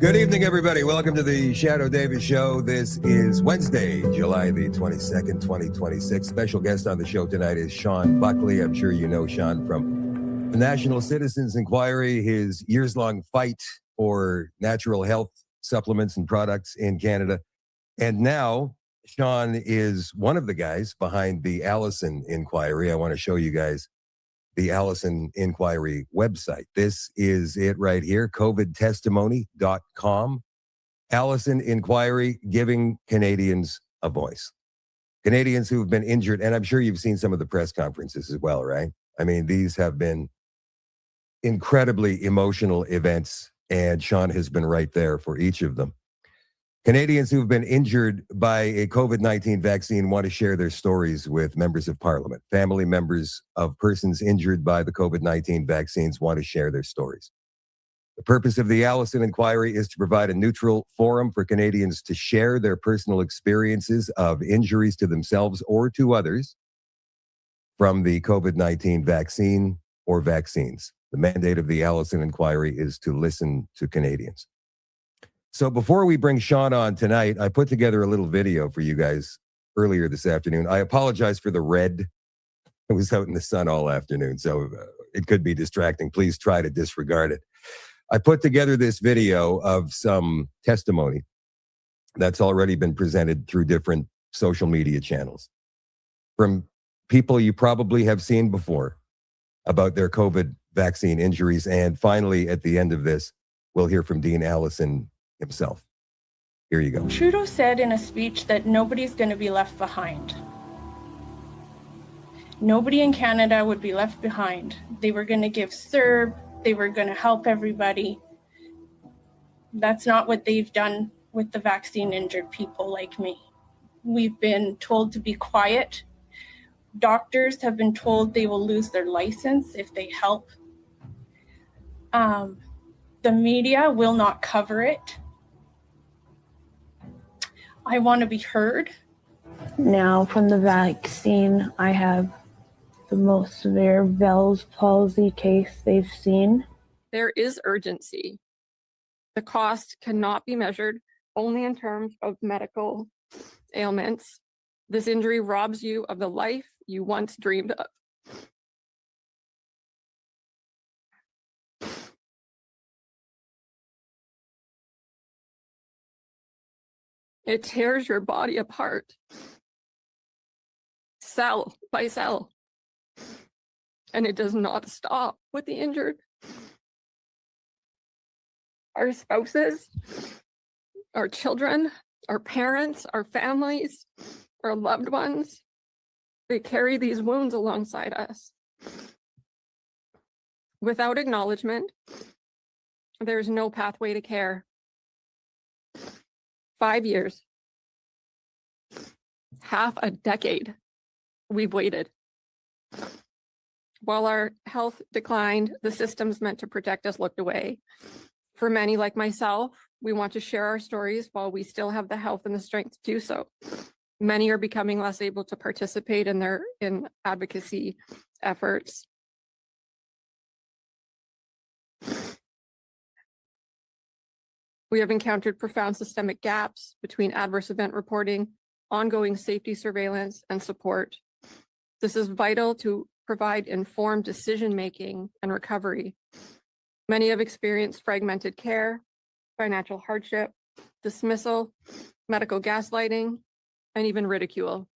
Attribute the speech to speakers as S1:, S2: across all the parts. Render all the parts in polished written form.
S1: Good evening, everybody. Welcome to the Shadoe Davis Show. This is Wednesday, July the 22nd, 2026. Special guest on the show tonight is Shawn Buckley. I'm sure you know Shawn from the National Citizens Inquiry, his years-long fight for natural health supplements and products in Canada. And now, Shawn is one of the guys behind the Allison Inquiry. I want to show you guys the Allison Inquiry website. This is it right here, covidtestimony.com. Allison Inquiry, giving Canadians a voice. Canadians who've been injured, and I'm sure you've seen some of the press conferences as well, right? I mean, these have been incredibly emotional events, and Shawn has been right there for each of them. Canadians who've been injured by a COVID-19 vaccine want to share their stories with members of Parliament. Family members of persons injured by the COVID-19 vaccines want to share their stories. The purpose of the Allison Inquiry is to provide a neutral forum for Canadians to share their personal experiences of injuries to themselves or to others from the COVID-19 vaccine or vaccines. The mandate of the Allison Inquiry is to listen to Canadians. So before we bring Shawn on tonight, I put together a little video for you guys earlier this afternoon. I apologize for the red. I was out in the sun all afternoon, so it could be distracting. Please try to disregard it. I put together this video of some testimony that's already been presented through different social media channels from people you probably have seen before about their COVID vaccine injuries. And finally, at the end of this, we'll hear from Dean Allison himself. Here you go.
S2: Trudeau said in a speech that nobody's going to be left behind. Nobody in Canada would be left behind. They were going to give CERB. They were going to help everybody. That's not what they've done with the vaccine injured people like me. We've been told to be quiet. Doctors have been told they will lose their license if they help. The media will not cover it. I want to be heard.
S3: Now, from the vaccine, I have the most severe Bell's palsy case they've seen.
S4: There is urgency. The cost cannot be measured only in terms of medical ailments. This injury robs you of the life you once dreamed of. It tears your body apart, cell by cell, and it does not stop with the injured. Our spouses, our children, our parents, our families, our loved ones, they carry these wounds alongside us. Without acknowledgement, there's no pathway to care. 5 years, half a decade, we've waited. While our health declined, the systems meant to protect us looked away. For many like myself, we want to share our stories while we still have the health and the strength to do so. Many are becoming less able to participate in advocacy efforts. We have encountered profound systemic gaps between adverse event reporting, ongoing safety surveillance, and support. This is vital to provide informed decision-making and recovery. Many have experienced fragmented care, financial hardship, dismissal, medical gaslighting, and even ridicule.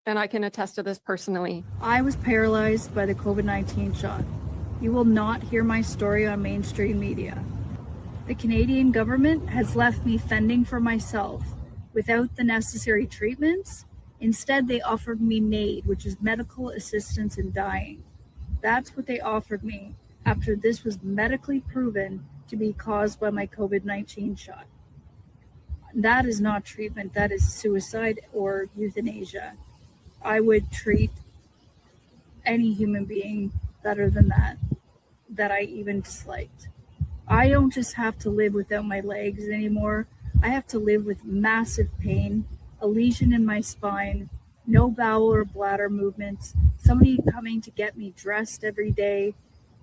S4: And I can attest to this personally.
S5: I was paralyzed by the COVID-19 shot. You will not hear my story on mainstream media. The Canadian government has left me fending for myself without the necessary treatments. Instead, they offered me NAID, which is medical assistance in dying. That's what they offered me after this was medically proven to be caused by my COVID-19 shot. That is not treatment, that is suicide or euthanasia. I would treat any human being better than that I even disliked. I don't just have to live without my legs anymore. I have to live with massive pain, a lesion in my spine, no bowel or bladder movements, somebody coming to get me dressed every day,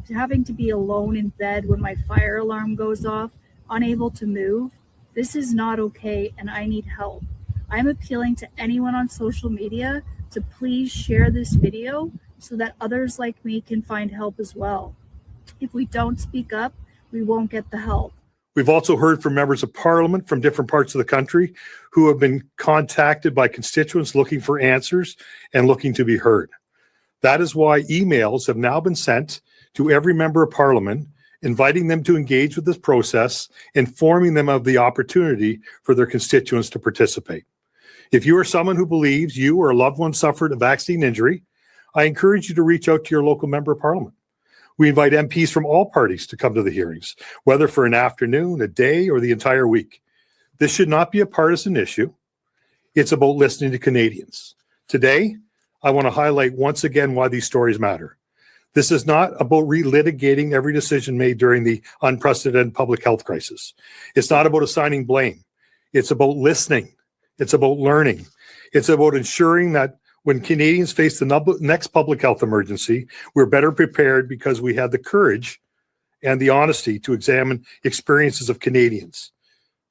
S5: having to be alone in bed when my fire alarm goes off, unable to move. This is not okay, and I need help. I'm appealing to anyone on social media to please share this video so that others like me can find help as well. If we don't speak up, we won't get the help.
S6: We've also heard from members of parliament from different parts of the country who have been contacted by constituents looking for answers and looking to be heard. That is why emails have now been sent to every member of parliament, inviting them to engage with this process, informing them of the opportunity for their constituents to participate. If you are someone who believes you or a loved one suffered a vaccine injury, I encourage you to reach out to your local member of parliament. We invite MPs from all parties to come to the hearings, whether for an afternoon, a day, or the entire week. This should not be a partisan issue. It's about listening to Canadians. Today, I want to highlight once again why these stories matter. This is not about relitigating every decision made during the unprecedented public health crisis. It's not about assigning blame. It's about listening. It's about learning. It's about ensuring that when Canadians face the next public health emergency, we're better prepared because we had the courage and the honesty to examine experiences of Canadians.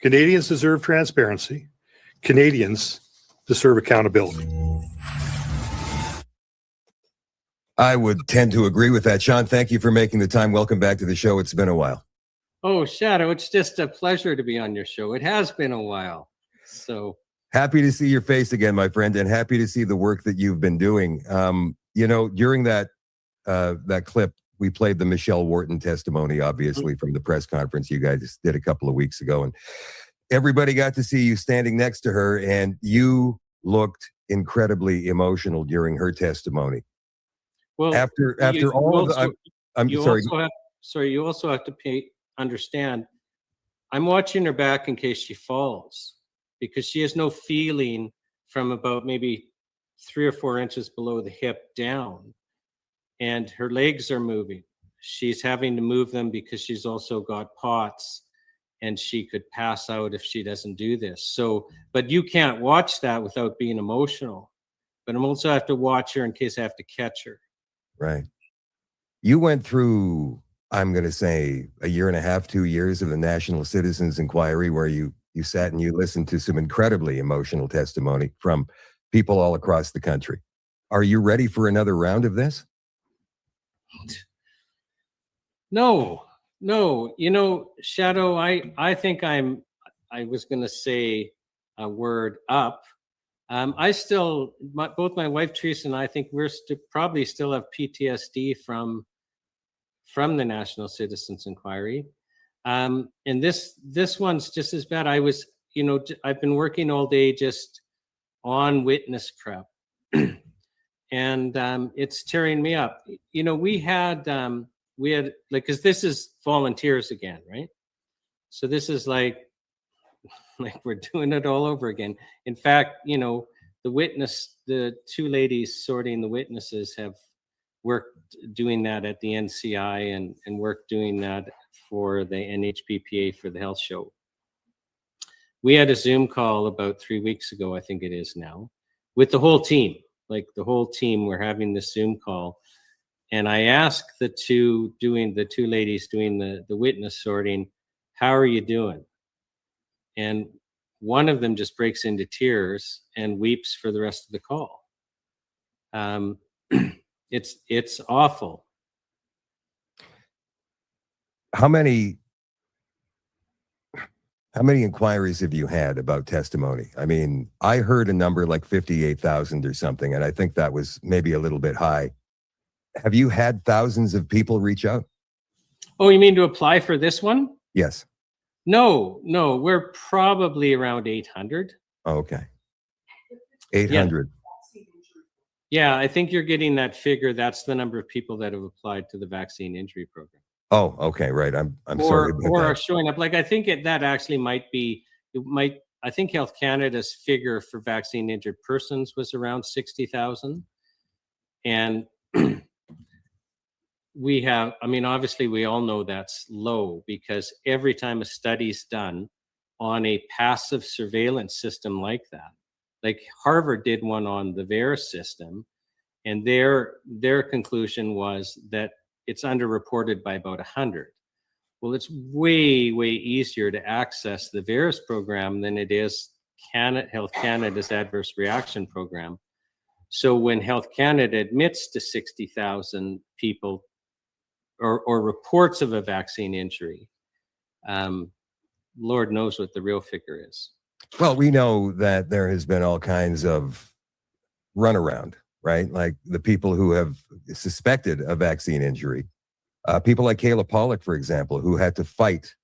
S6: Canadians deserve transparency. Canadians deserve accountability.
S1: I would tend to agree with that. Shawn, thank you for making the time. Welcome back to the show. It's been a while.
S7: Oh, Shadoe, it's just a pleasure to be on your show. It has been a while. So
S1: happy to see your face again, my friend, and happy to see the work that you've been doing. During that clip, we played the Michelle Wharton testimony, obviously, from the press conference you guys did a couple of weeks ago. And everybody got to see you standing next to her, and you looked incredibly emotional during her testimony.
S7: well,
S1: After
S7: you
S1: all of
S7: also,
S1: the, I'm
S7: you
S1: sorry.
S7: also have, you also have to understand, I'm watching her back in case she falls, because she has no feeling from about maybe 3 or 4 inches below the hip down, and her legs are moving. She's having to move them because she's also got POTS, and she could pass out if she doesn't do this. So, but you can't watch that without being emotional. But I'm also have to watch her in case I have to catch her.
S1: Right. You went through, I'm going to say, 1.5 to 2 years of the National Citizens Inquiry, where you sat and you listened to some incredibly emotional testimony from people all across the country. Are you ready for another round of this?
S7: No. Shadoe, I think I was going to say a word up. Both my wife Teresa and I think we're probably still have PTSD from the National Citizens Inquiry. And this one's just as bad. I've been working all day just on witness prep, and it's tearing me up. We had like, because this is volunteers again, right? So this is like we're doing it all over again. In fact, the 2 ladies sorting the witnesses have worked doing that at the NCI and worked doing that for the NHPPA for the health show. We had a Zoom call about 3 weeks ago, I think it is now, with the whole team. Like the whole team, we're having this Zoom call. And I asked the two ladies doing the witness sorting, how are you doing? And one of them just breaks into tears and weeps for the rest of the call. It's awful.
S1: How many inquiries have you had about testimony? I mean, I heard a number like 58,000 or something, and I think that was maybe a little bit high. Have you had thousands of people reach out?
S7: Oh, you mean to apply for this one?
S1: Yes.
S7: No, we're probably around 800.
S1: Oh, okay. 800.
S7: Yeah, I think you're getting that figure. That's the number of people that have applied to the vaccine injury program.
S1: Oh, okay, right. I'm sorry about
S7: or
S1: that.
S7: are showing up. Like I think that actually might be. I think Health Canada's figure for vaccine injured persons was around 60,000, and we have. I mean, obviously, we all know that's low because every time a study's done on a passive surveillance system like that, like Harvard did one on the VAERS system, and their conclusion was that it's underreported by about 100. Well, it's way, way easier to access the VAERS program than it is Health Canada's adverse reaction program. So when Health Canada admits to 60,000 people or reports of a vaccine injury, Lord knows what the real figure is.
S1: Well, we know that there has been all kinds of runaround, right? Like the people who have suspected a vaccine injury. People like Kayla Pollack, for example, who had to fight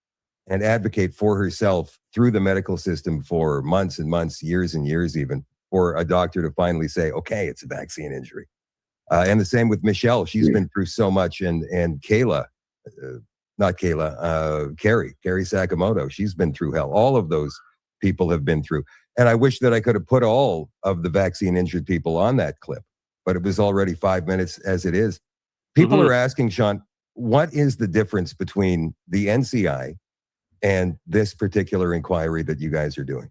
S1: and advocate for herself through the medical system for months and months, years and years even, for a doctor to finally say, okay, it's a vaccine injury. And the same with Michelle. She's been through so much. And Kayla, Carrie Sakamoto, she's been through hell. All of those people have been through. And I wish that I could have put all of the vaccine injured people on that clip, but it was already 5 minutes as it is. People are asking, Shawn, what is the difference between the NCI and this particular inquiry that you guys are doing?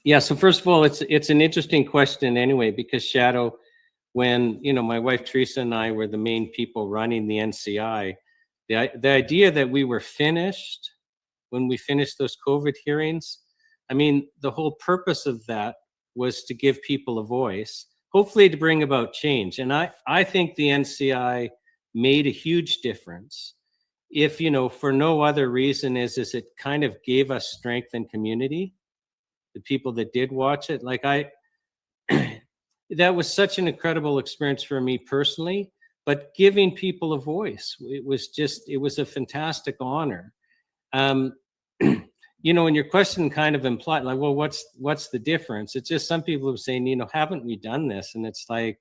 S7: Yeah, so first of all, it's an interesting question anyway, because Shadoe, when my wife Teresa and I were the main people running the NCI, the idea that we were finished when we finished those COVID hearings, I mean, the whole purpose of that was to give people a voice, hopefully to bring about change. And I think the NCI made a huge difference. If, for no other reason is it kind of gave us strength and community, the people that did watch it. Like that was such an incredible experience for me personally, but giving people a voice, it was a fantastic honor. And your question kind of implied, like, well, what's the difference? It's just some people are saying, haven't we done this? And it's like,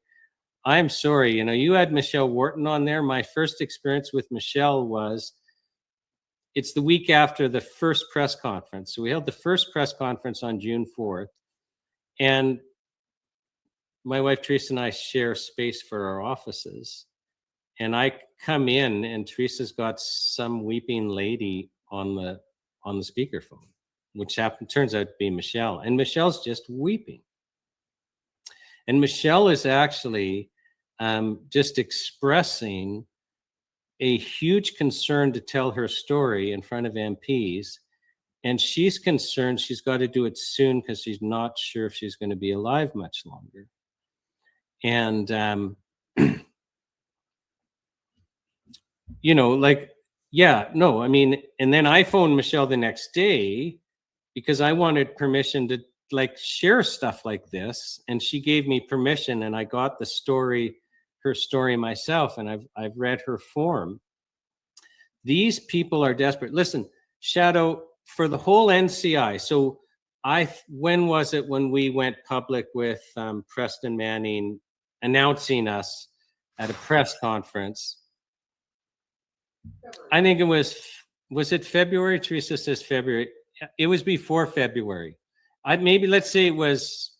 S7: I'm sorry, you had Michelle Wharton on there. My first experience with Michelle was, it's the week after the first press conference. So we held the first press conference on June 4th. And my wife, Teresa, and I share space for our offices. And I come in and Teresa's got some weeping lady on the speakerphone, which turns out to be Michelle. And Michelle's just weeping. And Michelle is actually just expressing a huge concern to tell her story in front of MPs. And she's concerned she's got to do it soon because she's not sure if she's going to be alive much longer. And, and then I phoned Michelle the next day because I wanted permission to share stuff like this. And she gave me permission and I got her story myself. And I've read her form. These people are desperate. Listen, Shadoe, for the whole NCI. So when was it when we went public with Preston Manning announcing us at a press conference? I think it was it February? Teresa says February. It was before February. Let's say it was.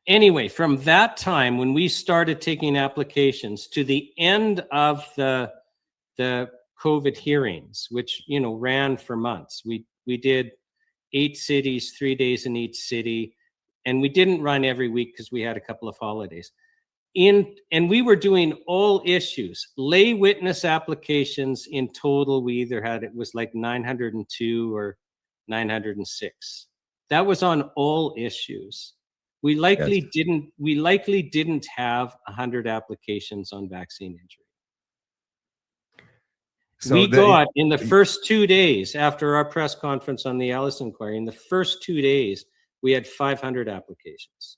S7: Anyway, from that time when we started taking applications to the end of the COVID hearings, which ran for months, we did 8 cities, 3 days in each city, and we didn't run every week because we had a couple of holidays. And we were doing all issues, lay witness applications in total. We either had, it was like 902 or 906. That was on all issues. We likely didn't have 100 applications on vaccine injury. So we got in the first 2 days after our press conference on the Allison Inquiry, in the first 2 days, we had 500 applications.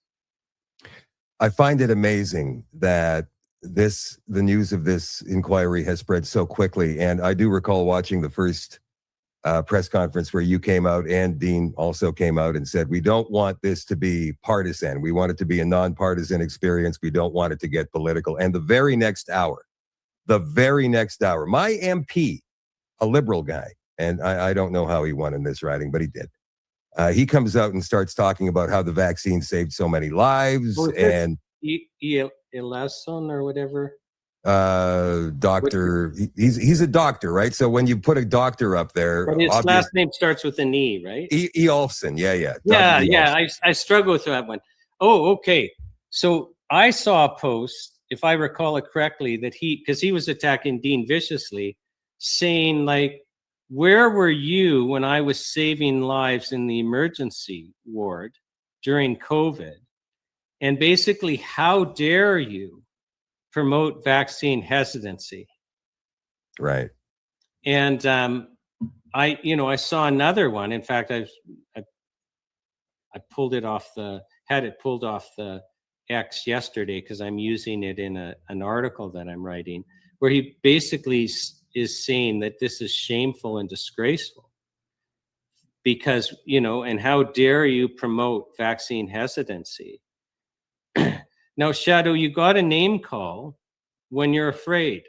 S1: I find it amazing that the news of this inquiry has spread so quickly. And I do recall watching the first press conference where you came out and Dean also came out and said, we don't want this to be partisan. We want it to be a nonpartisan experience. We don't want it to get political. And the very next hour, my MP, a Liberal guy, and I don't know how he won in this riding, but he did. He comes out and starts talking about how the vaccine saved so many lives. And
S7: Allison or whatever.
S1: Doctor, he's a doctor, right? So when you put a doctor up there,
S7: but his last name starts with an E, right?
S1: Olson, yeah.
S7: Yeah. I struggle with that one. Oh, okay. So I saw a post. if I recall it correctly, that because he was attacking Dean viciously, saying like, where were you when I was saving lives in the emergency ward during COVID? And basically, how dare you promote vaccine hesitancy?
S1: Right.
S7: And I saw another one. In fact, I pulled it off had it pulled off the X yesterday because I'm using it in an article that I'm writing, where he basically is saying that this is shameful and disgraceful because, and how dare you promote vaccine hesitancy? Now, Shadoe, you got a name call when you're afraid.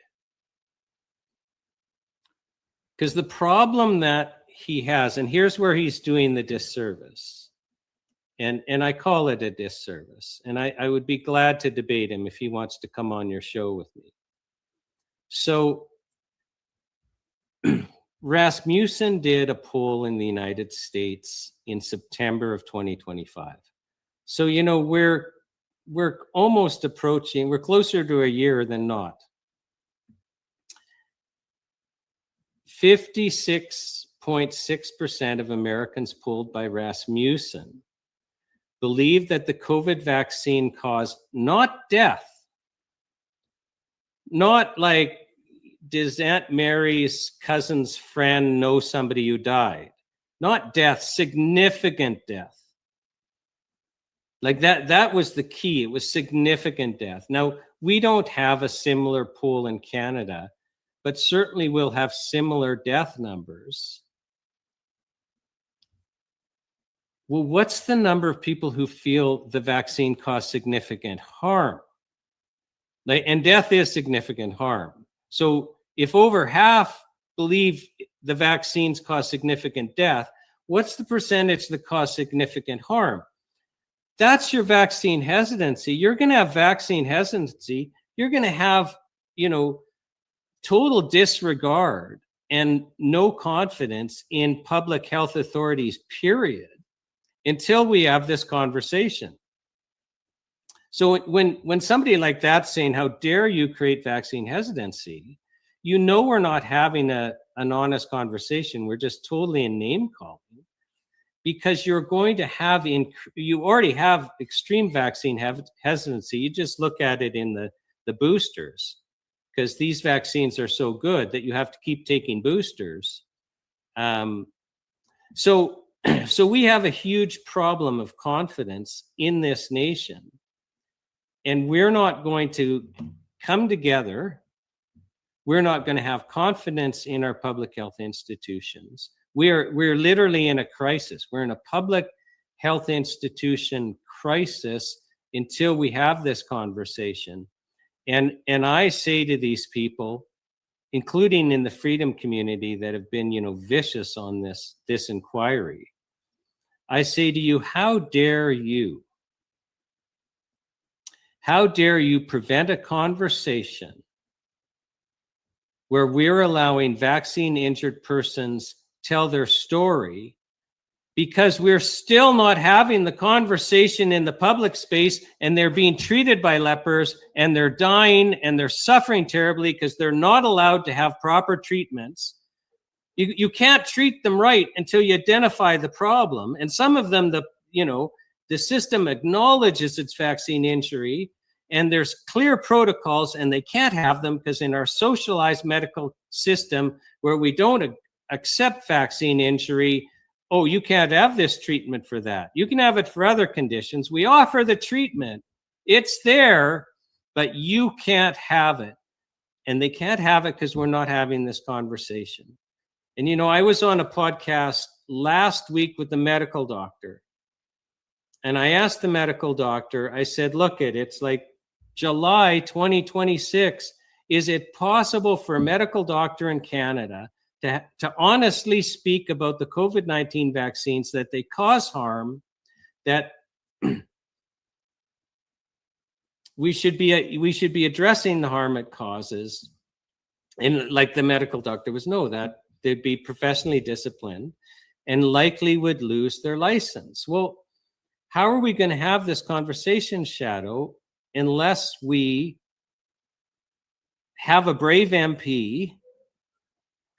S7: Because the problem that he has, and here's where he's doing the disservice, and I call it a disservice, and I would be glad to debate him if he wants to come on your show with me. So Rasmussen did a poll in the United States in September of 2025. So, we're almost approaching, we're closer to a year than not. 56.6% of Americans polled by Rasmussen believe that the COVID vaccine caused not death, not like, does Aunt Mary's cousin's friend know somebody who died? Not death, significant death. Like that was the key. It was significant death. Now, we don't have a similar poll in Canada, but certainly we'll have similar death numbers. Well, what's the number of people who feel the vaccine caused significant harm? And death is significant harm. So if over half believe the vaccines cause significant death, what's the percentage that cause significant harm? That's your vaccine hesitancy. You're going to have vaccine hesitancy. You're going to have, total disregard and no confidence in public health authorities, period, until we have this conversation. So when somebody like that saying, how dare you create vaccine hesitancy, we're not having an honest conversation. We're just totally in name calling. Because you're going to have, you already have extreme vaccine hesitancy. You just look at it in the boosters, because these vaccines are so good that you have to keep taking boosters. So we have a huge problem of confidence in this nation. And we're not going to come together. We're not going to have confidence in our public health institutions. We're literally in a crisis. We're in a public health institution crisis until we have this conversation. And I say to these people, including in the freedom community that have been, vicious on this inquiry, I say to you, how dare you? How dare you prevent a conversation where we're allowing vaccine-injured persons tell their story, because we're still not having the conversation in the public space, and they're being treated by lepers, and they're dying, and they're suffering terribly because they're not allowed to have proper treatments. You can't treat them right until you identify the problem. And some of them, the system acknowledges its vaccine injury, and there's clear protocols, and they can't have them because in our socialized medical system where we don't accept vaccine injury, oh, you can't have this treatment for that. You can have it for other conditions. We offer the treatment. It's there, but you can't have it. And they can't have it because we're not having this conversation. And, I was on a podcast last week with the medical doctor. And I asked the medical doctor, I said, look, it's like July 2026. Is it possible for a medical doctor in Canada to honestly speak about the COVID-19 vaccines, that they cause harm, that we should be addressing the harm it causes? And like the medical doctor was, no, that they'd be professionally disciplined and likely would lose their license. Well, how are we going to have this conversation, Shadoe, unless we have a brave MP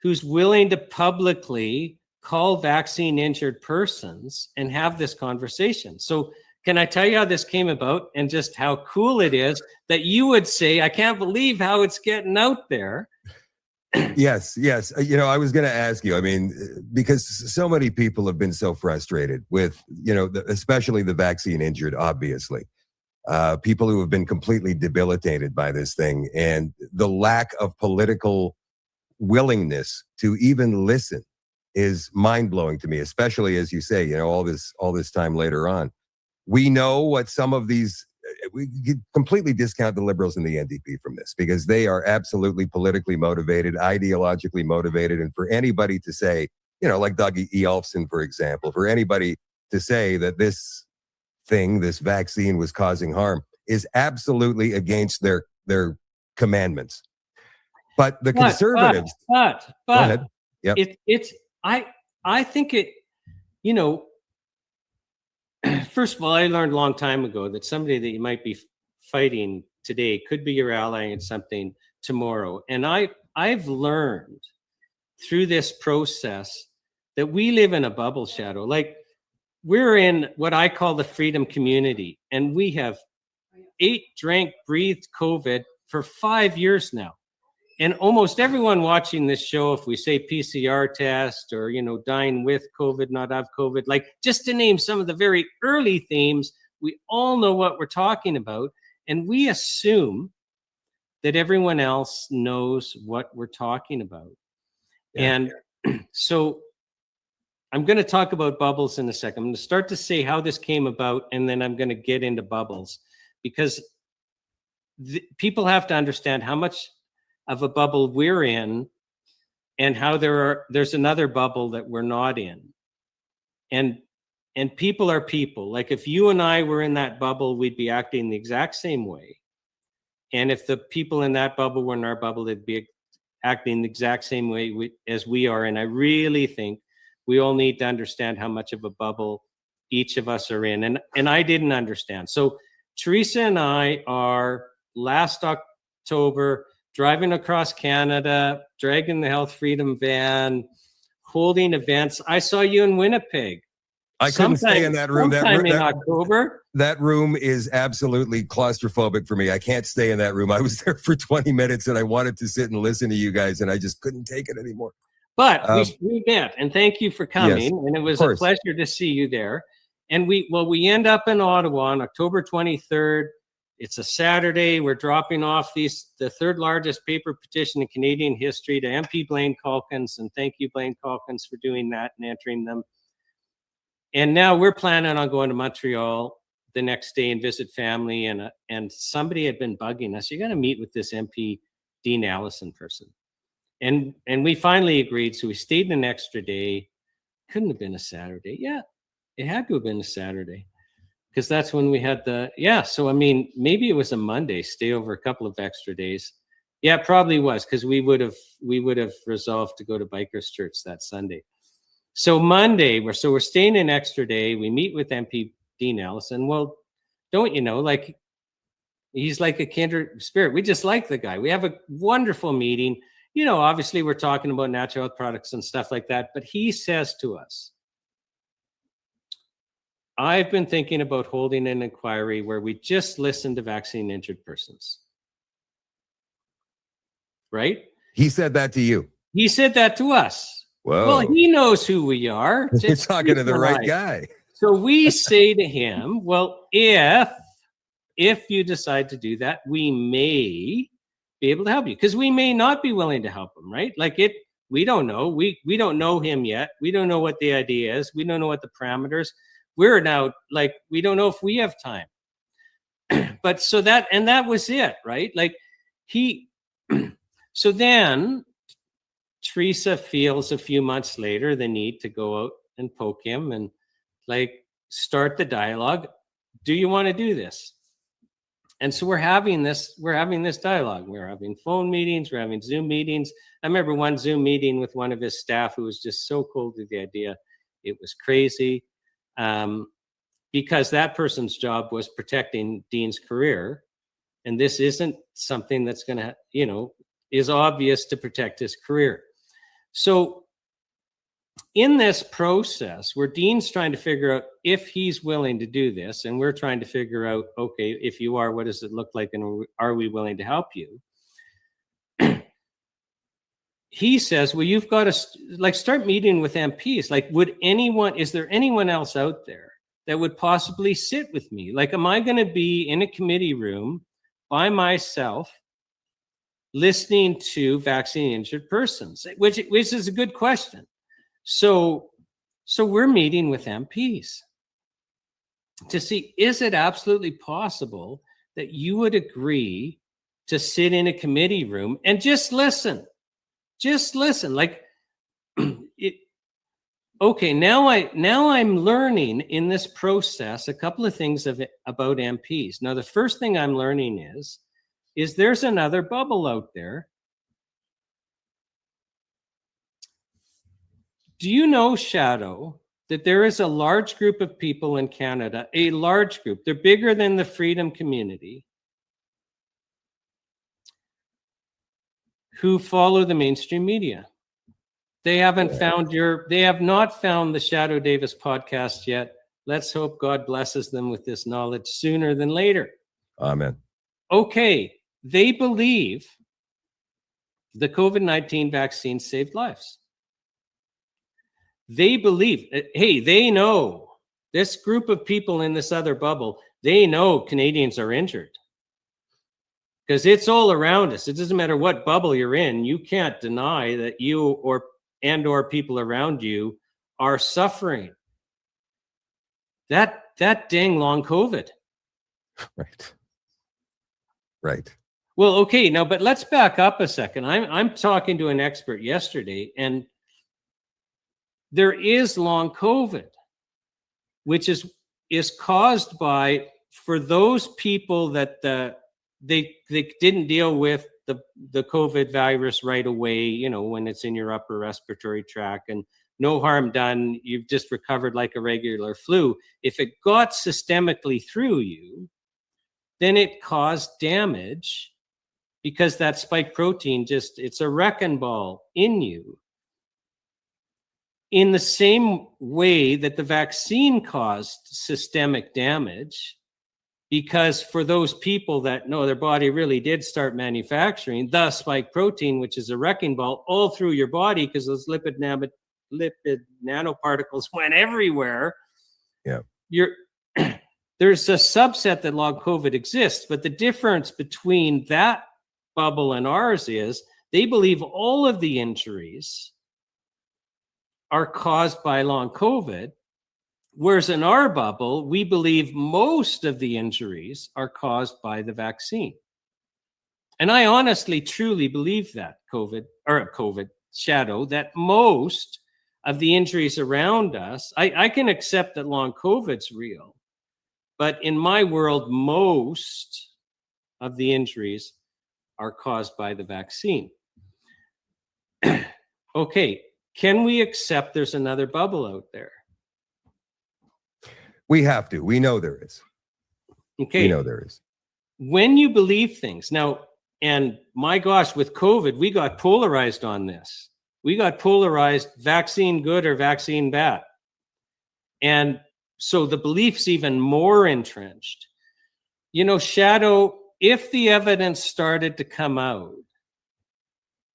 S7: who's willing to publicly call vaccine injured persons and have this conversation. So can I tell you how this came about and just how cool it is that you would say, I can't believe how it's getting out there.
S1: Yes. I was going to ask you, I mean, because so many people have been so frustrated with, especially the vaccine injured, obviously. People who have been completely debilitated by this thing, and the lack of political willingness to even listen is mind-blowing to me, especially as you say, all this time later on. We know what some of these, we could completely discount the Liberals and the NDP from this because they are absolutely politically motivated, ideologically motivated. And for anybody to say, like Doug E. Olfson, for example, for anybody to say that this vaccine was causing harm is absolutely against their commandments. But the conservatives,
S7: go ahead.
S1: Yep.
S7: I think it, first of all, I learned a long time ago that somebody that you might be fighting today could be your ally in something tomorrow. And I've learned through this process that we live in a bubble, Shadoe. Like, we're in what I call the freedom community, and we have ate, drank, breathed COVID for 5 years now. And almost everyone watching this show, if we say PCR test or, dying with COVID, not of COVID, like just to name some of the very early themes, we all know what we're talking about. And we assume that everyone else knows what we're talking about. Yeah. And so I'm going to talk about bubbles in a second. I'm going to start to say how this came about, and then I'm going to get into bubbles, because people have to understand how much of a bubble we're in and how there's another bubble that we're not in. And people are people. Like, if you and I were in that bubble, we'd be acting the exact same way. And if the people in that bubble were in our bubble, they'd be acting the exact same way as we are. And I really think we all need to understand how much of a bubble each of us are in. And I didn't understand. So Teresa and I are last October driving across Canada, dragging the Health Freedom van, holding events. I saw you in Winnipeg.
S1: I couldn't stay in that room.
S7: In October.
S1: That room is absolutely claustrophobic for me. I can't stay in that room. I was there for 20 minutes and I wanted to sit and listen to you guys, and I just couldn't take it anymore.
S7: But we met, and thank you for coming. Yes, and it was a pleasure to see you there. And we end up in Ottawa on October 23rd. It's a Saturday. We're dropping off the third largest paper petition in Canadian history to MP Blaine Calkins. And thank you, Blaine Calkins, for doing that and entering them. And now we're planning on going to Montreal the next day and visit family. And somebody had been bugging us. You got to meet with this MP Dean Allison person. And we finally agreed. So we stayed an extra day. Couldn't have been a Saturday. Yeah, it had to have been a Saturday. Because that's when we had so I mean, maybe it was a Monday, stay over a couple of extra days. Yeah, it probably was, because we would have resolved to go to Bikers Church that Sunday. So Monday, we're staying an extra day. We meet with MP Dean Allison. Well, don't you know, like, he's like a kindred spirit. We just like the guy. We have a wonderful meeting. Obviously we're talking about natural health products and stuff like that, but he says to us, I've been thinking about holding an inquiry where we just listen to vaccine injured persons. Right?
S1: He said that to you.
S7: He said that to us.
S1: Whoa.
S7: Well, he knows who we are.
S1: You're talking to the right guy.
S7: So we say to him, well, if you decide to do that, we may be able to help you, because we may not be willing to help him, right? Like, we don't know. We don't know him yet. We don't know what the idea is. We don't know what the parameters. We're now like, we don't know if we have time. But that was it, right? Like, so then Teresa feels a few months later the need to go out and poke him and like start the dialogue. Do you want to do this? And so we're having this dialogue. We're having phone meetings, we're having Zoom meetings. I remember one Zoom meeting with one of his staff who was just so cold to the idea. It was crazy. Because that person's job was protecting Dean's career. And this isn't something that's going to, is obvious to protect his career. So in this process where Dean's trying to figure out if he's willing to do this, and we're trying to figure out, okay, if you are, what does it look like, and are we willing to help you? He says, well, you've got to start meeting with MPs. Like, is there anyone else out there that would possibly sit with me? Like, am I going to be in a committee room by myself listening to vaccine injured persons? Which is a good question. So we're meeting with MPs to see, is it absolutely possible that you would agree to sit in a committee room and just listen? Just listen. Like, okay, now I'm learning in this process a couple of things about MPs. Now, the first thing I'm learning is there's another bubble out there. Do you know, Shadoe, that there is a large group of people in Canada, a large group, they're bigger than the freedom community, who follow the mainstream media? They have not found the Shadoe Davis podcast yet. Let's hope God blesses them with this knowledge sooner than later.
S1: Amen.
S7: Okay, they believe the COVID-19 vaccine saved lives. They believe, hey, they know, this group of people in this other bubble, they know Canadians are injured. Because it's all around us. It doesn't matter what bubble you're in. You can't deny that you or people around you are suffering. That dang long COVID.
S1: Right.
S7: Well, okay, now, but let's back up a second. I'm talking to an expert yesterday, and there is long COVID, which is caused by, for those people that they didn't deal with the COVID virus right away, when it's in your upper respiratory tract, and no harm done, you've just recovered like a regular flu. If it got systemically through you, then it caused damage, because that spike protein it's a wrecking ball in you. In the same way that the vaccine caused systemic damage, because for those people that know their body really did start manufacturing the spike protein, which is a wrecking ball all through your body, because those lipid nanoparticles went everywhere.
S1: Yeah.
S7: There's a subset that long COVID exists, but the difference between that bubble and ours is they believe all of the injuries are caused by long COVID. Whereas in our bubble, we believe most of the injuries are caused by the vaccine. And I honestly, truly believe that, Shadoe, that most of the injuries around us, I can accept that long COVID's real, but in my world, most of the injuries are caused by the vaccine. Okay, can we accept there's another bubble out there?
S1: We have to. We know there is.
S7: Okay.
S1: We know there is.
S7: When you believe things now, and my gosh, with COVID, we got polarized on this. We got polarized, vaccine good or vaccine bad. And so the belief's even more entrenched. Shadoe, if the evidence started to come out,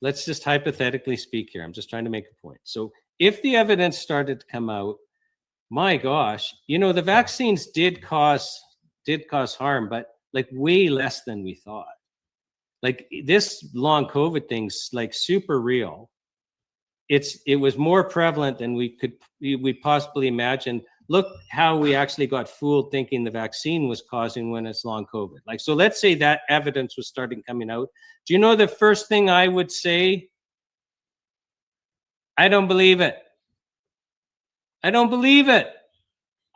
S7: let's just hypothetically speak here. I'm just trying to make a point. So if the evidence started to come out, my gosh, the vaccines did cause harm, but like way less than we thought. Like this long COVID thing's like super real. It was more prevalent than we possibly imagined. Look how we actually got fooled thinking the vaccine was causing when it's long COVID. Like, so let's say that evidence was starting coming out. Do you know the first thing I would say? I don't believe it. I don't believe it.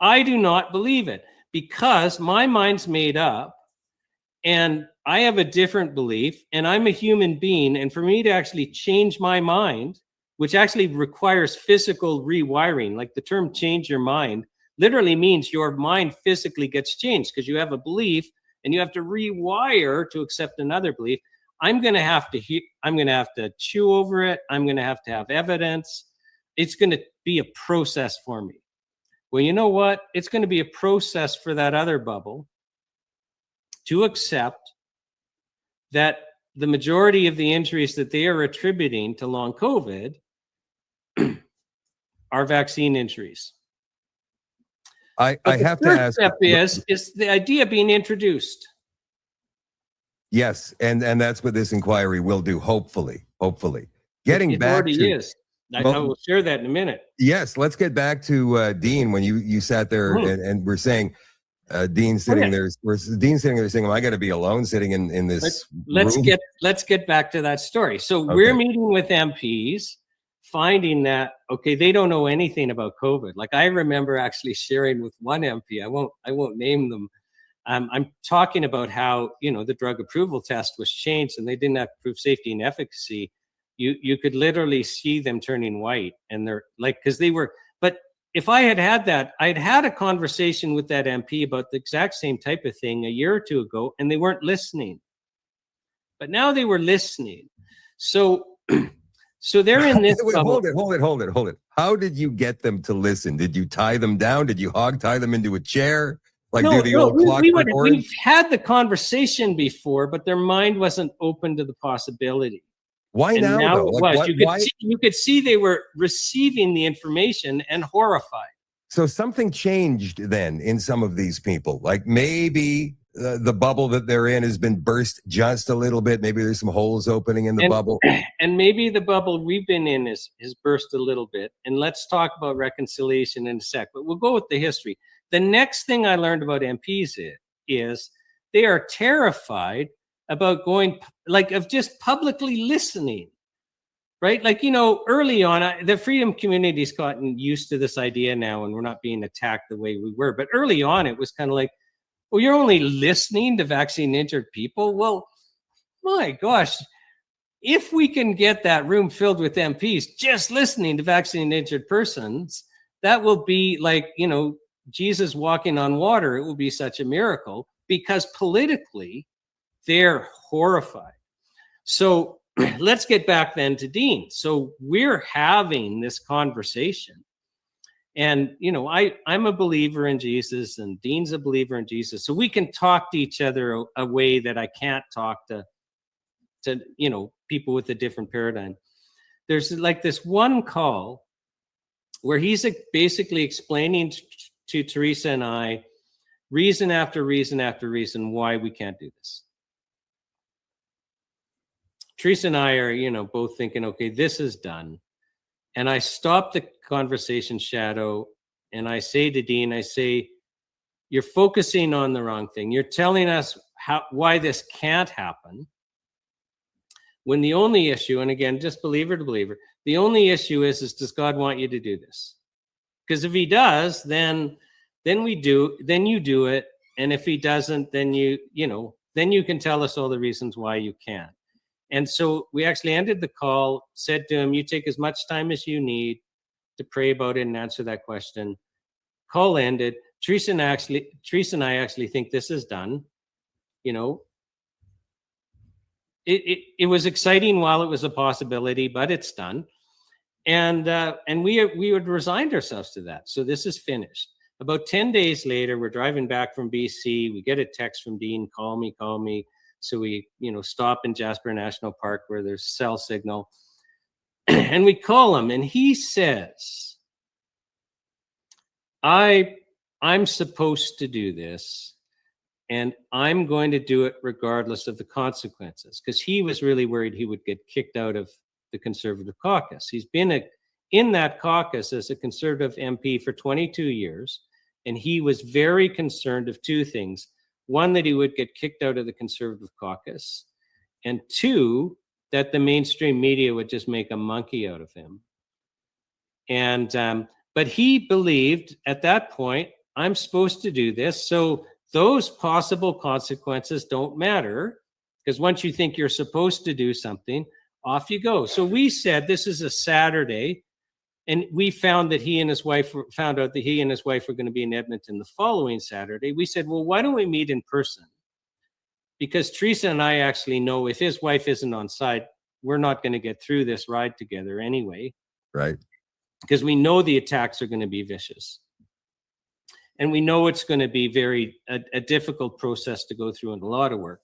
S7: I do not believe it, because my mind's made up and I have a different belief, and I'm a human being. And for me to actually change my mind, which actually requires physical rewiring, like the term change your mind literally means your mind physically gets changed, because you have a belief and you have to rewire to accept another belief. I'm going to have to chew over it. I'm going to have evidence. It's going to be a process for me. Well, you know what? It's going to be a process for that other bubble to accept that the majority of the injuries that they are attributing to long COVID are vaccine injuries.
S1: I have to
S7: First
S1: ask.
S7: step is the idea being introduced.
S1: Yes, and that's what this inquiry will do. Hopefully. Getting
S7: It
S1: back
S7: already
S1: to
S7: is. I will share that in a minute.
S1: yes, let's get back to Dean. When you sat there and we're saying Dean sitting there, Dean sitting there saying, "Well, I got to be alone sitting in this
S7: Let's
S1: room."
S7: let's get back to that story. So we're meeting with MPs, finding that they don't know anything about COVID. Like I remember actually sharing with one MP. I won't name them. I'm talking about how the drug approval test was changed and they didn't have to prove safety and efficacy. You could literally see them turning white, and they're like, because they were. But if I had that, I'd had a conversation with that MP about the exact same type of thing a year or two ago, and they weren't listening. But now they were listening. So they're in this.
S1: Wait, hold it. How did you get them to listen? Did you tie them down? Did you hog tie them into a chair? Like do the old Clockwork Orange?
S7: We've had the conversation before, but their mind wasn't open to the possibility.
S1: Why
S7: and
S1: now though? Like,
S7: you could see they were receiving the information and horrified.
S1: So something changed then in some of these people. Like maybe the bubble that they're in has been burst just a little bit. Maybe there's some holes opening in the bubble.
S7: And maybe the bubble we've been in has burst a little bit. And let's talk about reconciliation in a sec, but we'll go with the history. The next thing I learned about MPs is they are terrified about of just publicly listening, right? Like, early on, the freedom community's gotten used to this idea now, and we're not being attacked the way we were. But early on, it was kind of like, well, you're only listening to vaccine injured people. Well, my gosh, if we can get that room filled with MPs just listening to vaccine injured persons, that will be like, Jesus walking on water. It will be such a miracle because politically, they're horrified. So let's get back then to Dean. So we're having this conversation. And, I'm a believer in Jesus and Dean's a believer in Jesus. So we can talk to each other a way that I can't talk to people with a different paradigm. There's like this one call where he's basically explaining to Teresa and I reason after reason after reason why we can't do this. Teresa and I are, both thinking, okay, this is done. And I stop the conversation, Shadoe, and I say to Dean, you're focusing on the wrong thing. You're telling us why this can't happen. When the only issue, and again, just believer to believer, the only issue is does God want you to do this? Because if he does, then you do it. And if he doesn't, then you can tell us all the reasons why you can't. And so we actually ended the call, said to him, you take as much time as you need to pray about it and answer that question. Call ended. Teresa and I actually think this is done. It was exciting while it was a possibility, but it's done. And we had resigned ourselves to that. So this is finished. About 10 days later, we're driving back from BC. We get a text from Dean, call me. So we, stop in Jasper National Park where there's cell signal. And we call him and he says, I'm supposed to do this and I'm going to do it regardless of the consequences, because he was really worried he would get kicked out of the Conservative caucus. He's been in that caucus as a Conservative MP for 22 years. And he was very concerned of two things. One, that he would get kicked out of the Conservative caucus. And two, that the mainstream media would just make a monkey out of him. And, but he believed at that point, I'm supposed to do this. So those possible consequences don't matter, because once you think you're supposed to do something, off you go. So we said, this is a Saturday. And we found out that he and his wife were going to be in Edmonton the following Saturday. We said, well, why don't we meet in person because Teresa and I actually know if his wife isn't on side, we're not going to get through this ride together anyway.
S1: Right.
S7: Because we know the attacks are going to be vicious. And we know it's going to be a difficult process to go through and a lot of work.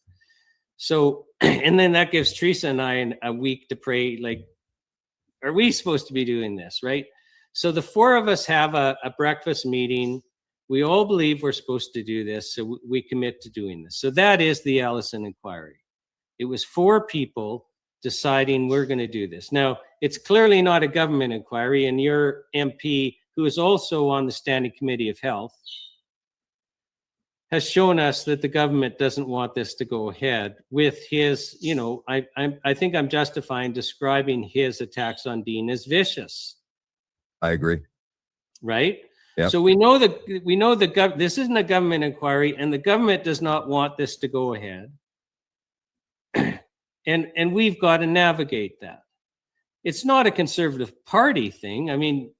S7: So, and then that gives Teresa and I a week to pray, like, are we supposed to be doing this, right? So the four of us have a breakfast meeting. We all believe we're supposed to do this, so we commit to doing this. So that is the Allison Inquiry. It was 4 people deciding we're going to do this. Now, it's clearly not a government inquiry, and your MP, who is also on the Standing Committee of Health, has shown us that the government doesn't want this to go ahead with his, you know, I think I'm justifying describing his attacks on Dean as vicious.
S1: I agree.
S7: Right?
S1: Yep.
S7: So we know this isn't a government inquiry, and the government does not want this to go ahead. And we've got to navigate that. It's not a Conservative Party thing. I mean,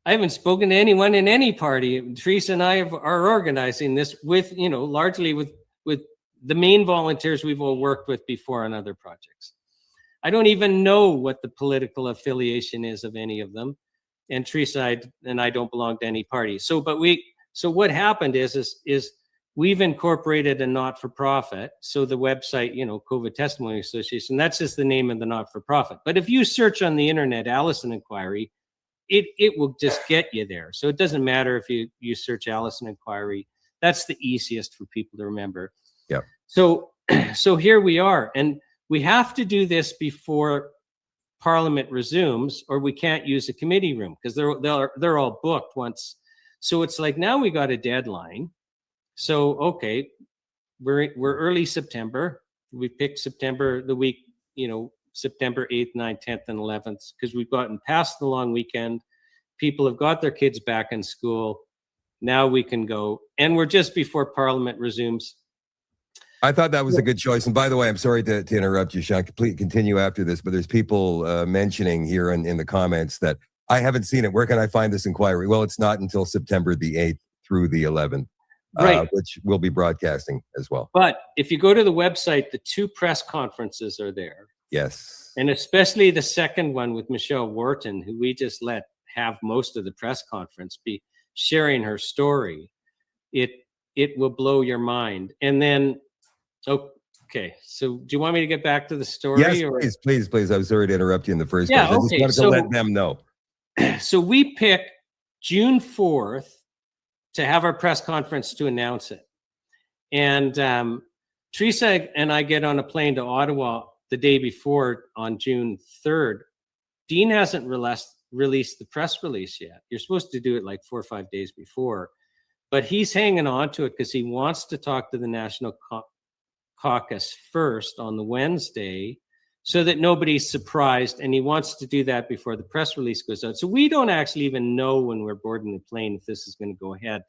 S7: I haven't spoken to anyone in any party. Teresa and I are organizing this with, you know, largely with the main volunteers we've all worked with before on other projects. I don't even know what the political affiliation is of any of them. And Teresa and I don't belong to any party. So what happened is we've incorporated a not-for-profit. So the website, you know, COVID Testimony Association, that's just the name of the not-for-profit. But if you search on the internet, Allison Inquiry, it will just get you there. So it doesn't matter if you search Allison Inquiry. That's the easiest for people to remember.
S1: Yeah.
S7: So here we are. And we have to do this before Parliament resumes, or we can't use a committee room because they're all booked once. So it's like, now we got a deadline. So, okay, we're early September. We picked September, the week, you know, September 8th, 9th, 10th, and 11th, because we've gotten past the long weekend. People have got their kids back in school. Now we can go. And we're just before Parliament resumes.
S1: I thought that was a good choice. And by the way, I'm sorry to interrupt you, Shawn. Please continue after this, but there's people mentioning here in the comments that I haven't seen it. Where can I find this inquiry? Well, it's not until September the 8th through the 11th,
S7: right,
S1: which we'll be broadcasting as well.
S7: But if you go to the website, the 2 press conferences are there.
S1: Yes.
S7: And especially the second one with Michelle Wharton, who we just let have most of the press conference, be sharing her story. It will blow your mind. And then, okay, so do you want me to get back to the story?
S1: Yes, please. I was sorry to interrupt you in the first place.
S7: Yeah,
S1: I just wanted to let them know.
S7: So we pick June 4th to have our press conference to announce it. And Teresa and I get on a plane to Ottawa the day before on June 3rd. Dean hasn't released the press release yet. You're supposed to do it like 4 or 5 days before, but he's hanging on to it because he wants to talk to the National Caucus first on the Wednesday so that nobody's surprised, and he wants to do that before the press release goes out. So we don't actually even know when we're boarding the plane if this is going to go ahead.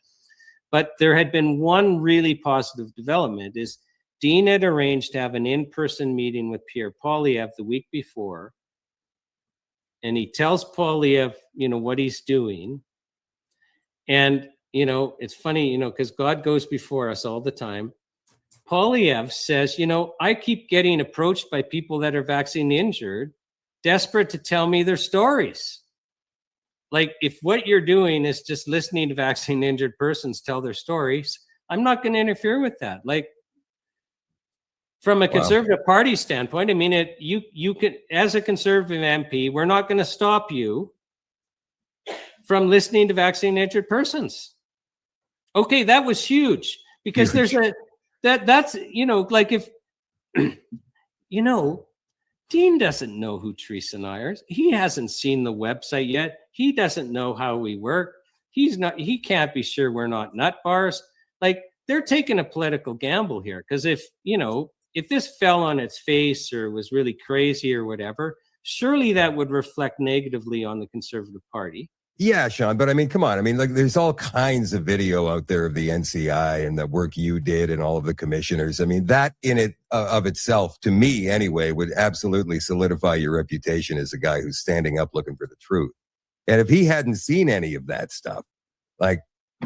S7: But there had been one really positive development is Dean had arranged to have an in-person meeting with Pierre Poilievre the week before. And he tells Poilievre, you know, what he's doing. And, you know, it's funny, you know, because God goes before us all the time. Poilievre says, you know, I keep getting approached by people that are vaccine injured, desperate to tell me their stories. Like, if what you're doing is just listening to vaccine injured persons tell their stories, I'm not going to interfere with that. Like, from a Conservative Party standpoint, I mean, you can, as a Conservative MP, we're not going to stop you from listening to vaccine injured persons. Okay, that was huge because there's that's, you know, like if, you know, Dean doesn't know who Teresa and I are. He hasn't seen the website yet. He doesn't know how we work. He can't be sure we're not nut bars. Like, they're taking a political gamble here because if this fell on its face or was really crazy or whatever, surely that would reflect negatively on the Conservative Party.
S1: Yeah, Shawn, but I mean, come on. I mean, like, there's all kinds of video out there of the NCI and the work you did and all of the commissioners. I mean, that in it of itself, to me anyway, would absolutely solidify your reputation as a guy who's standing up looking for the truth. And if he hadn't seen any of that stuff, like,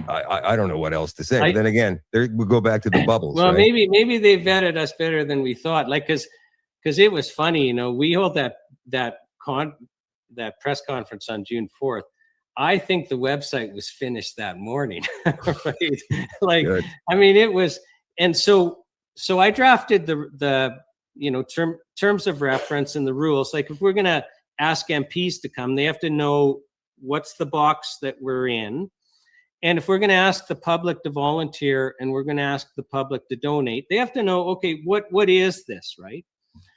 S1: I don't know what else to say.
S7: I-
S1: But then again, there we go back to the bubbles.
S7: Well,
S1: right?
S7: maybe they vetted us better than we thought. Like, because it was funny, you know, we hold that press conference on June 4th. I think the website was finished that morning. Right? Like,
S1: Good.
S7: I mean, it was, and so I drafted the you know, terms of reference and the rules. Like, if we're gonna ask MPs to come, they have to know what's the box that we're in. And if we're going to ask the public to volunteer and we're going to ask the public to donate, they have to know, okay, what is this, right?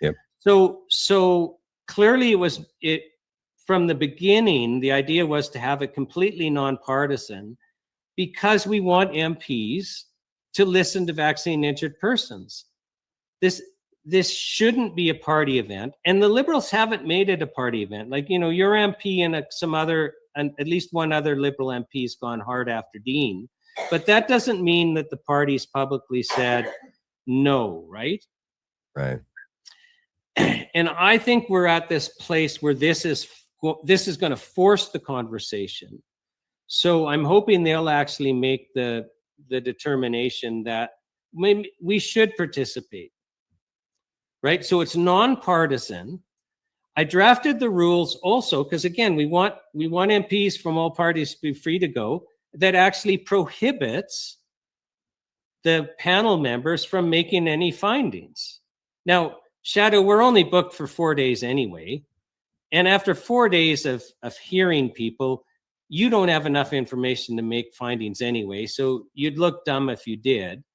S1: Yep.
S7: So clearly it from the beginning, the idea was to have it completely nonpartisan because we want MPs to listen to vaccine injured persons. This shouldn't be a party event, and the Liberals haven't made it a party event. Like, you know, your MP and some other, and at least one other Liberal MP has gone hard after Dean, but that doesn't mean that the party's publicly said no, right?
S1: Right.
S7: And I think we're at this place where this is going to force the conversation. So I'm hoping they'll actually make the determination that maybe we should participate. Right? So it's nonpartisan. I drafted the rules also because, again, we want MPs from all parties to be free to go. That actually prohibits the panel members from making any findings. Now, Shadoe, we're only booked for 4 days anyway. And after 4 days of hearing people, you don't have enough information to make findings anyway. So you'd look dumb if you did.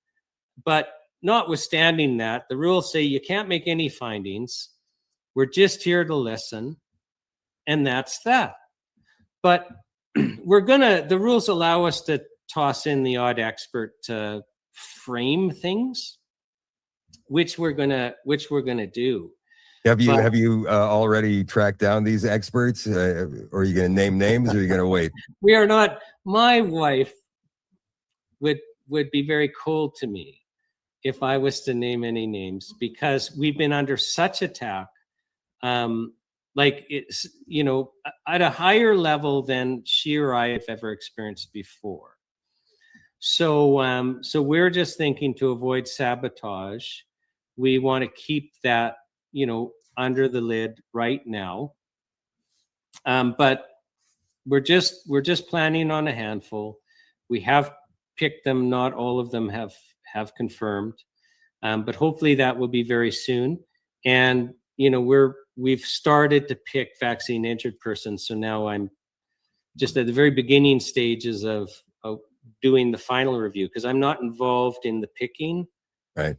S7: But notwithstanding that, the rules say you can't make any findings. We're just here to listen, and that's that. But the rules allow us to toss in the odd expert to frame things, which we're gonna do.
S1: Have you already tracked down these experts? Or are you going to name names, or are you going to wait?
S7: We are not. My wife would be very cold to me if I was to name any names, because we've been under such attack, like it's, you know, at a higher level than she or I have ever experienced before. So we're just thinking, to avoid sabotage, we want to keep that, you know, under the lid right now. But we're just planning on a handful. We have picked them. Not all of them have confirmed, but hopefully that will be very soon. And, you know, we've started to pick vaccine injured persons. So now I'm just at the very beginning stages of doing the final review, because I'm not involved in the picking.
S1: Right.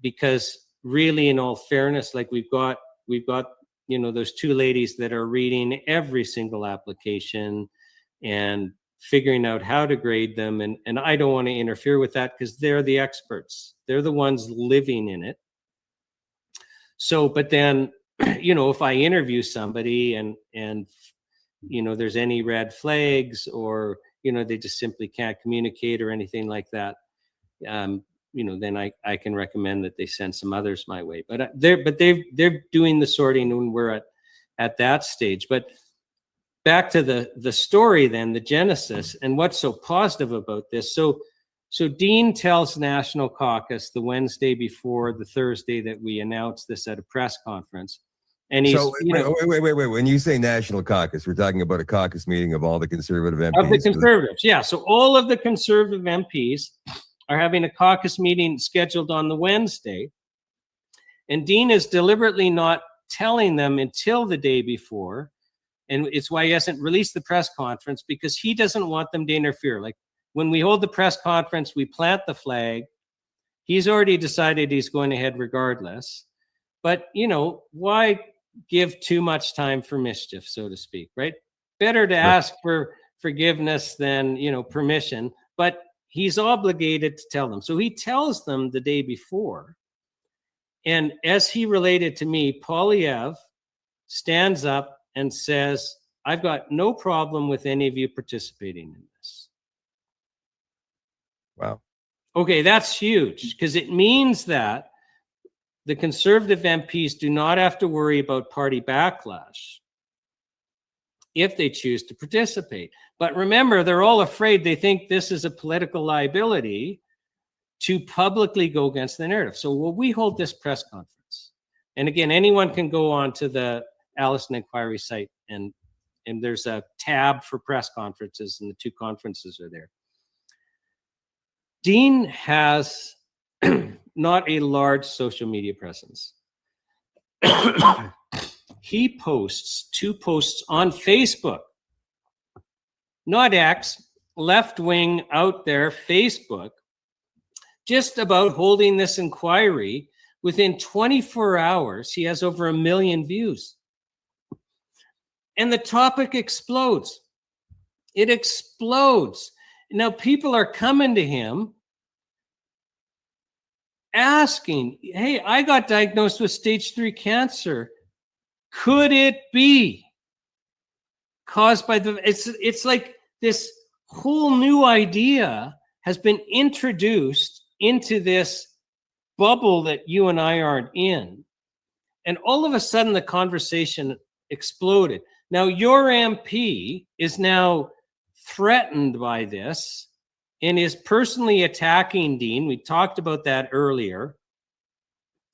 S7: Because really, in all fairness, like we've got, you know, those two ladies that are reading every single application and figuring out how to grade them. And I don't want to interfere with that because they're the experts. They're the ones living in it. So, but then, you know, if I interview somebody and, you know, there's any red flags, or, you know, they just simply can't communicate or anything like that, you know, then I can recommend that they send some others my way. But they're doing the sorting when we're at that stage. But back to the story then, the genesis, and what's so positive about this. So Dean tells National Caucus the Wednesday before the Thursday that we announced this at a press conference. And he's,
S1: wait. When you say National Caucus, we're talking about a caucus meeting of all the Conservative MPs.
S7: Of the Conservatives, yeah. So all of the Conservative MPs are having a caucus meeting scheduled on the Wednesday. And Dean is deliberately not telling them until the day before. And it's why he hasn't released the press conference, because he doesn't want them to interfere. Like, when we hold the press conference, we plant the flag. He's already decided he's going ahead regardless. But, you know, why give too much time for mischief, so to speak, right? Better to ask for forgiveness than, you know, permission. But he's obligated to tell them. So he tells them the day before. And as he related to me, Poilievre stands up and says, I've got no problem with any of you participating in this.
S1: Wow.
S7: Okay, that's huge, because it means that the Conservative MPs do not have to worry about party backlash. if they choose to participate. But remember, they're all afraid. They think this is a political liability to publicly go against the narrative. So will we hold this press conference? And again, anyone can go on to the Allison Inquiry site, and there's a tab for press conferences, and the 2 conferences are there. Dean has not a large social media presence. He posts 2 posts on Facebook, not X, left wing out there, Facebook, just about holding this inquiry. Within 24 hours, he has over 1 million views. And the topic explodes. It explodes. Now people are coming to him asking, hey, I got diagnosed with stage 3 cancer. Could it be caused by the, it's like this whole new idea has been introduced into this bubble that you and I aren't in. And all of a sudden the conversation exploded. Now your MP is now threatened by this and is personally attacking Dean. We talked about that earlier.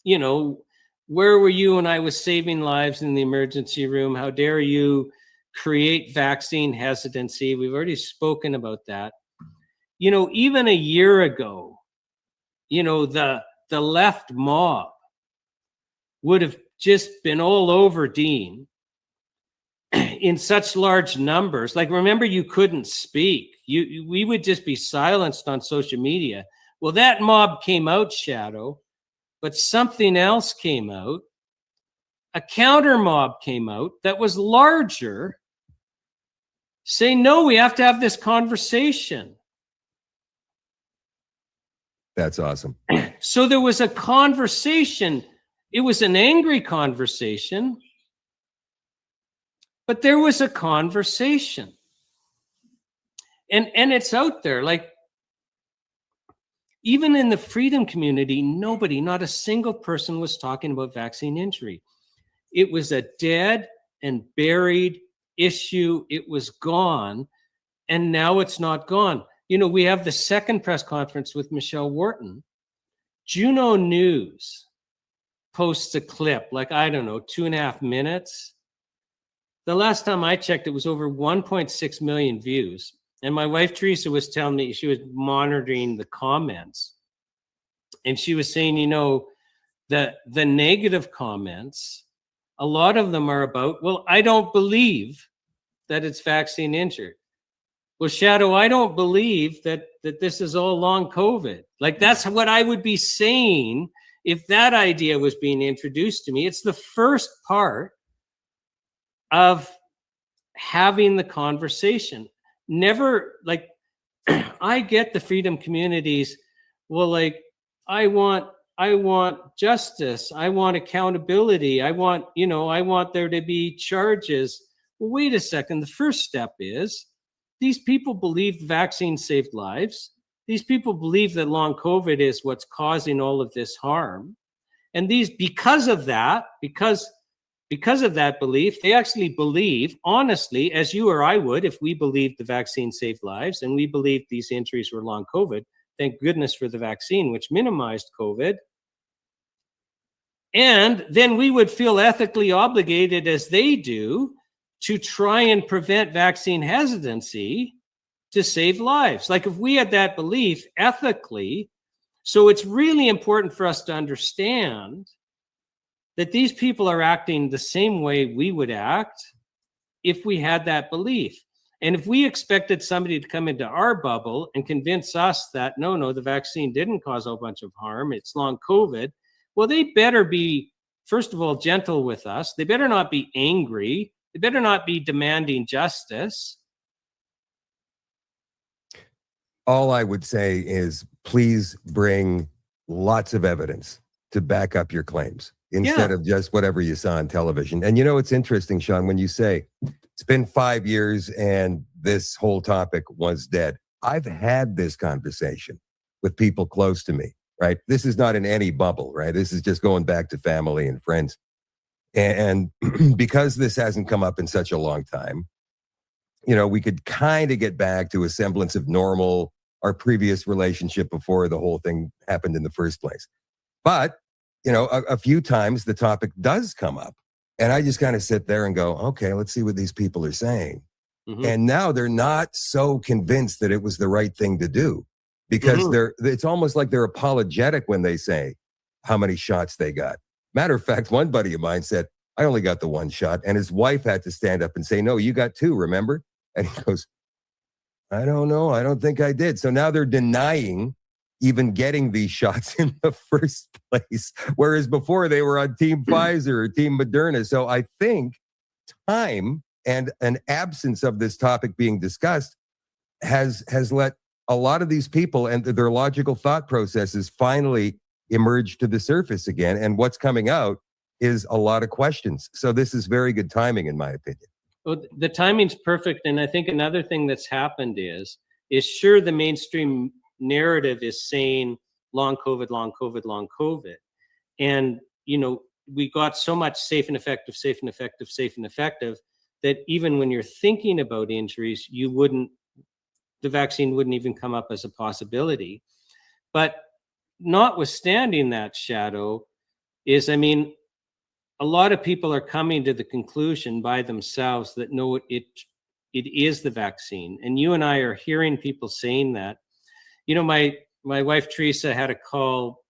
S7: You know, where were you when I was saving lives in the emergency room? How dare you create vaccine hesitancy? We've already spoken about that. You know, even a year ago, you know, the left mob would have just been all over Dean in such large numbers. Like, remember, you couldn't speak. We would just be silenced on social media. Well, that mob came out, Shadoe, but something else came out. A counter mob came out that was larger, saying, no, we have to have this conversation.
S1: That's awesome.
S7: So there was a conversation. It was an angry conversation, but there was a conversation. And it's out there. Like, even in the freedom community, nobody, not a single person was talking about vaccine injury. It was a dead and buried issue. It was gone. And now it's not gone. You know, we have the second press conference with Michelle Wharton. Juno News posts a clip, like, I don't know, 2.5 minutes. The last time I checked, it was over 1.6 million views. And my wife, Teresa, was telling me, she was monitoring the comments. And she was saying, you know, the negative comments, a lot of them are about, well, I don't believe that it's vaccine injured. Well, Shadoe, I don't believe that this is all long COVID. Like, that's what I would be saying if that idea was being introduced to me. It's the first part of having the conversation. Never, like, I get the freedom communities. Well, like, I want justice. I want accountability. I want there to be charges. Well, wait a second. The first step is, these people believe the vaccine saved lives. These people believe that long COVID is what's causing all of this harm. And because of that belief, they actually believe, honestly, as you or I would, if we believed the vaccine saved lives and we believed these injuries were long COVID, thank goodness for the vaccine, which minimized COVID. And then we would feel ethically obligated, as they do, to try and prevent vaccine hesitancy to save lives. Like, if we had that belief ethically, so it's really important for us to understand that these people are acting the same way we would act if we had that belief. And if we expected somebody to come into our bubble and convince us that, no, the vaccine didn't cause a whole bunch of harm, it's long COVID, well, they better be, first of all, gentle with us. They better not be angry. They better not be demanding justice.
S1: All I would say is, please bring lots of evidence to back up your claims instead of just whatever you saw on television. And you know, it's interesting, Shawn, when you say it's been 5 years and this whole topic was dead. I've had this conversation with people close to me, right? This is not in any bubble, right? This is just going back to family and friends. And because this hasn't come up in such a long time, we could kind of get back to a semblance of normal, our previous relationship before the whole thing happened in the first place. But, a few times the topic does come up. And I just kind of sit there and go, okay, let's see what these people are saying.
S7: Mhm.
S1: And now they're not so convinced that it was the right thing to do, because it's almost like they're apologetic when they say how many shots they got. Matter of fact, one buddy of mine said, I only got the one shot. And his wife had to stand up and say, no, you got two, remember? And he goes, I don't know. I don't think I did. So now they're denying even getting these shots in the first place, whereas before they were on Team Pfizer or Team Moderna. So I think time and an absence of this topic being discussed has let a lot of these people and their logical thought processes finally emerge to the surface again. And what's coming out is a lot of questions. So this is very good timing, in my opinion.
S7: Well, the timing's perfect. And I think another thing that's happened is sure, the mainstream narrative is saying long COVID, long COVID, long COVID. And, we got so much safe and effective, safe and effective, safe and effective, that even when you're thinking about injuries, the vaccine wouldn't even come up as a possibility. But notwithstanding that, Shadoe, is, a lot of people are coming to the conclusion by themselves that no, it is the vaccine. And you and I are hearing people saying that. My wife Teresa had a call,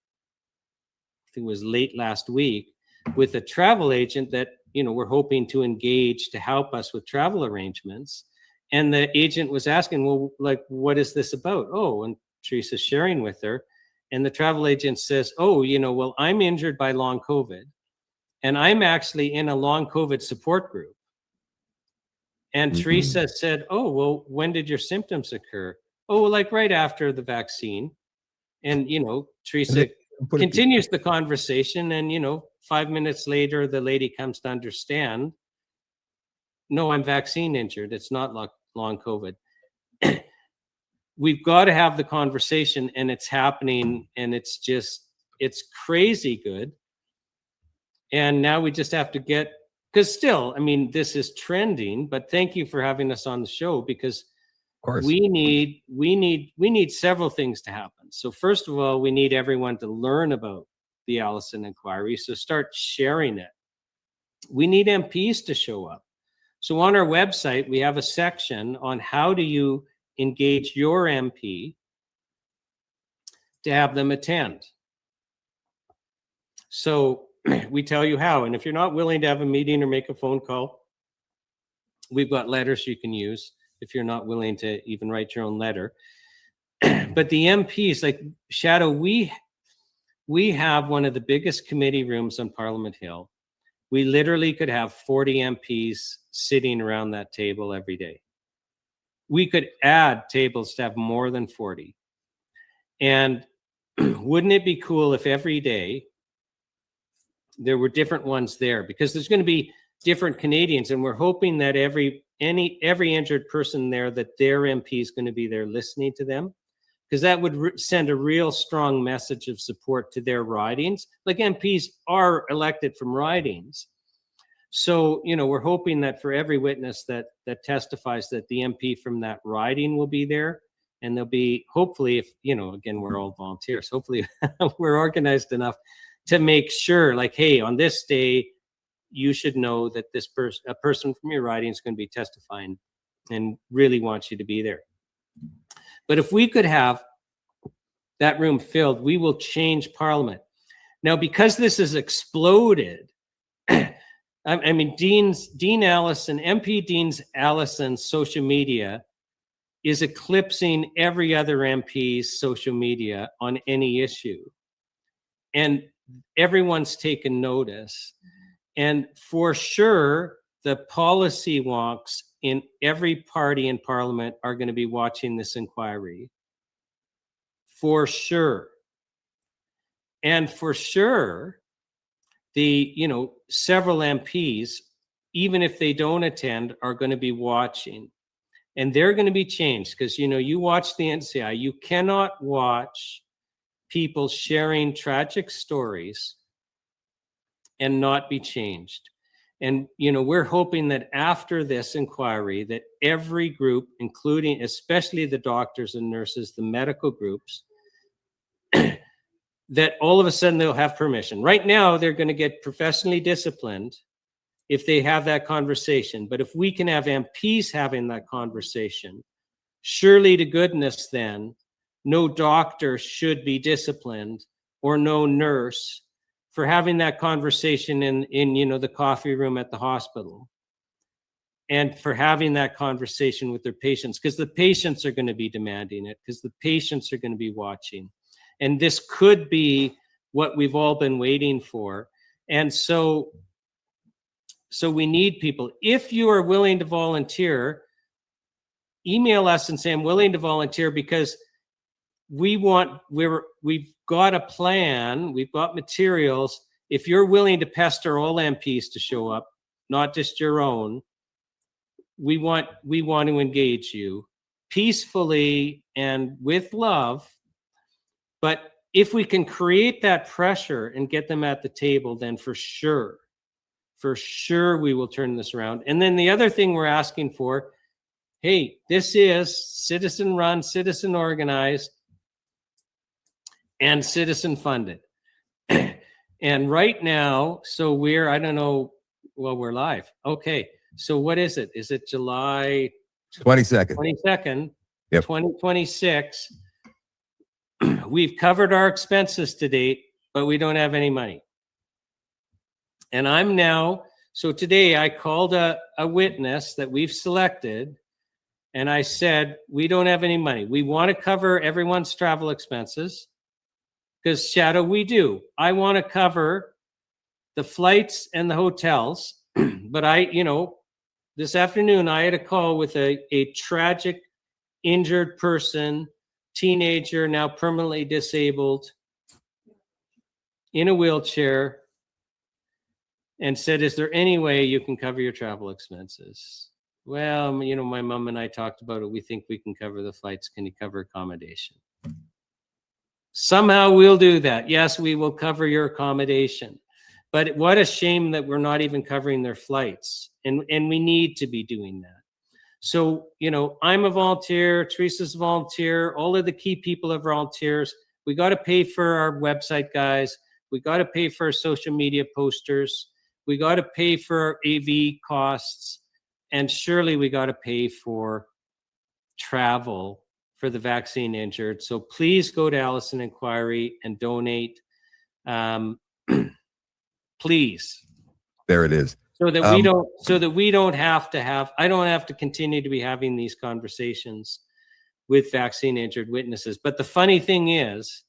S7: I think it was late last week, with a travel agent that we're hoping to engage to help us with travel arrangements. And the agent was asking, well, like, what is this about? Oh, and Teresa's sharing with her. And the travel agent says, oh, well, I'm injured by long COVID. And I'm actually in a long COVID support group. And Teresa said, oh, well, when did your symptoms occur? Oh, well, like right after the vaccine. And, Teresa continues the conversation. And, 5 minutes later, the lady comes to understand, no, I'm vaccine injured. It's not long COVID. We've got to have the conversation, and it's happening, and it's crazy good. And now we just have to because still, this is trending, but thank you for having us on the show, because
S1: Of course.
S7: we need several things to happen. So first of all, we need everyone to learn about the Allison Inquiry. So start sharing it. We need MPs to show up. So on our website, we have a section on how do you engage your MP to have them attend. So we tell you how. And if you're not willing to have a meeting or make a phone call, we've got letters you can use if you're not willing to even write your own letter. But the MPs, like Shadoe, we have one of the biggest committee rooms on Parliament Hill. We literally could have 40 MPs sitting around that table every day. We could add tables to have more than 40. And wouldn't it be cool if every day there were different ones there? Because there's going to be different Canadians, and we're hoping that every injured person there, that their MP is going to be there listening to them, because that would send a real strong message of support to their ridings. Like, MPs are elected from ridings. So, we're hoping that for every witness that testifies, that the MP from that riding will be there. And there'll be, hopefully, if, again, we're all volunteers, hopefully we're organized enough to make sure, like, hey, on this day, you should know that a person from your riding is going to be testifying and really wants you to be there. But if we could have that room filled, we will change Parliament. Now, because this has exploded, Dean Allison, MP Dean Allison's social media is eclipsing every other MP's social media on any issue. And everyone's taken notice. And for sure, the policy wonks in every party in Parliament are going to be watching this inquiry. For sure. And for sure, the, several MPs, even if they don't attend, are going to be watching. And they're going to be changed, because, you watch the NCI, you cannot watch people sharing tragic stories and not be changed. And, we're hoping that after this inquiry, that every group, including especially the doctors and nurses, the medical groups, that all of a sudden they'll have permission. Right now, they're going to get professionally disciplined if they have that conversation. But if we can have MPs having that conversation, surely to goodness then, no doctor should be disciplined or no nurse for having that conversation in the coffee room at the hospital, and for having that conversation with their patients, because the patients are going to be demanding it, because the patients are going to be watching. And this could be what we've all been waiting for. And so we need people. If you are willing to volunteer, email us and say, I'm willing to volunteer, because we've got a plan, we've got materials. If you're willing to pester all MPs to show up, not just your own, we want to engage you peacefully and with love. But if we can create that pressure and get them at the table, then for sure we will turn this around. And then the other thing we're asking for, hey, this is citizen run, citizen organized, and citizen funded. And right now, so I don't know, well, we're live. Okay, so what is it? Is it July
S1: 22nd.
S7: 22nd,
S1: Yep.
S7: 2026? We've covered our expenses to date, but we don't have any money. And so today I called a witness that we've selected, and I said, we don't have any money. We want to cover everyone's travel expenses, because Shadoe, we do. I want to cover the flights and the hotels, but this afternoon I had a call with a tragic injured person, teenager, now permanently disabled, in a wheelchair, and said, is there any way you can cover your travel expenses? Well, my mom and I talked about it. We think we can cover the flights. Can you cover accommodation? Somehow we'll do that. Yes, we will cover your accommodation. But what a shame that we're not even covering their flights. And we need to be doing that. So, I'm a volunteer, Teresa's a volunteer, all of the key people are volunteers. We got to pay for our website guys. We got to pay for our social media posters. We got to pay for our AV costs. And surely we got to pay for travel for the vaccine injured. So please go to Allison Inquiry and donate. Please.
S1: There it is.
S7: So that we don't have to I don't have to continue to be having these conversations with vaccine injured witnesses. But the funny thing is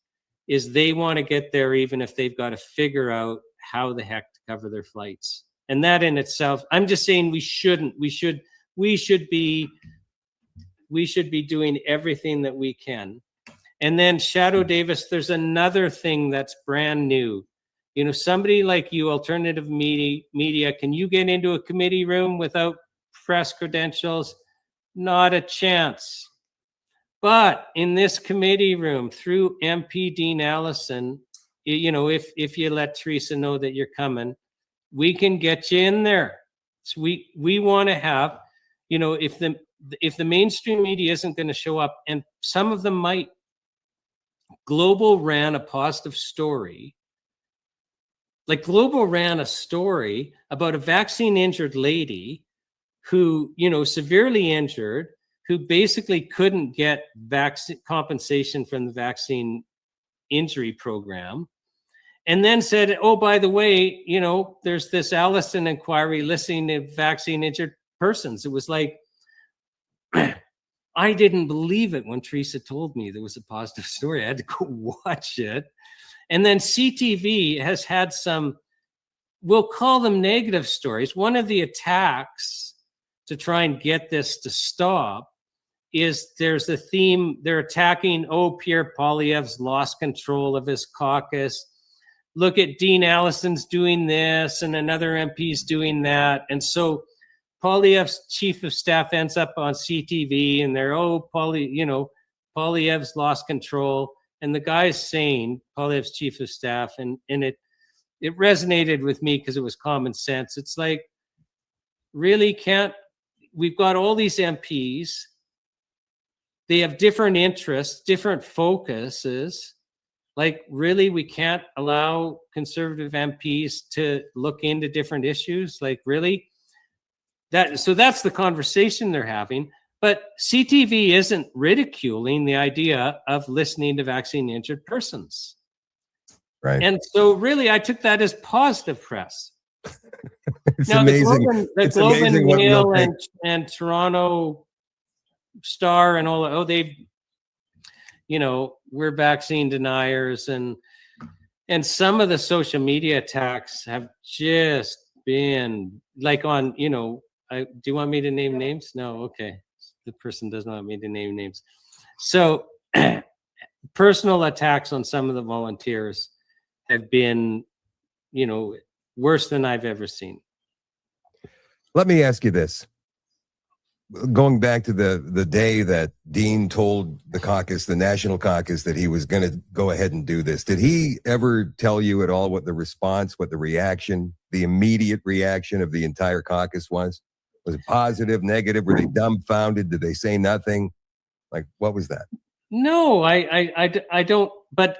S7: they want to get there even if they've got to figure out how the heck to cover their flights. And that in itself, I'm just saying we should be doing everything that we can. And then Shadoe Davis, there's another thing that's brand new. Somebody like you, alternative media, can you get into a committee room without press credentials? Not a chance. But in this committee room, through MP Dean Allison, if you let Teresa know that you're coming, we can get you in there. So we want to have, if the mainstream media isn't going to show up, and some of them might. Global ran a positive story. Like Global ran a story about a vaccine injured lady who, severely injured, who basically couldn't get vaccine compensation from the vaccine injury program. And then said, oh, by the way, there's this Allison Inquiry listening to vaccine injured persons. It was like, I didn't believe it when Teresa told me there was a positive story. I had to go watch it. And then CTV has had some, we'll call them negative stories. One of the attacks to try and get this to stop is there's a theme, they're attacking, Pierre Poilievre's lost control of his caucus. Look at Dean Allison's doing this and another MP's doing that. And so Poilievre's chief of staff ends up on CTV and they're, Poilievre's lost control. And the guy's saying, Poilievre's chief of staff, and it resonated with me because it was common sense. It's like, really can't, we've got all these MPs. They have different interests, different focuses. Like, really, we can't allow conservative MPs to look into different issues? Like, really? So that's the conversation they're having. But CTV isn't ridiculing the idea of listening to vaccine injured persons.
S1: Right.
S7: And so really, I took that as positive press.
S1: It's
S7: Now,
S1: amazing.
S7: The
S1: It's
S7: Globe
S1: amazing
S7: and
S1: what
S7: Mail
S1: real big-
S7: and Toronto Star and all, oh, they've, we're vaccine deniers, and some of the social media attacks have just been like on, do you want me to name names? No, okay. The person does not want me to name names. So personal attacks on some of the volunteers have been, worse than I've ever seen.
S1: Let me ask you this. Going back to the day that Dean told the caucus, the national caucus, that he was going to go ahead and do this, did he ever tell you at all what the response, what the reaction, the immediate reaction of the entire caucus was? Was it positive, negative? Were they dumbfounded? Did they say nothing? Like, what was that? No, I don't, but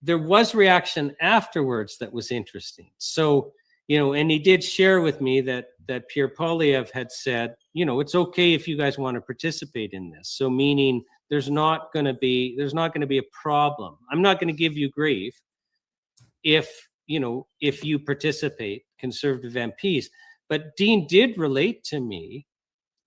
S1: there was reaction afterwards that was interesting. So, and he did share with me that Pierre Poilievre had said, it's okay if you guys want to participate in this. So meaning there's not going to be a problem. I'm not going to give you grief if you participate, conservative MPs. But Dean did relate to me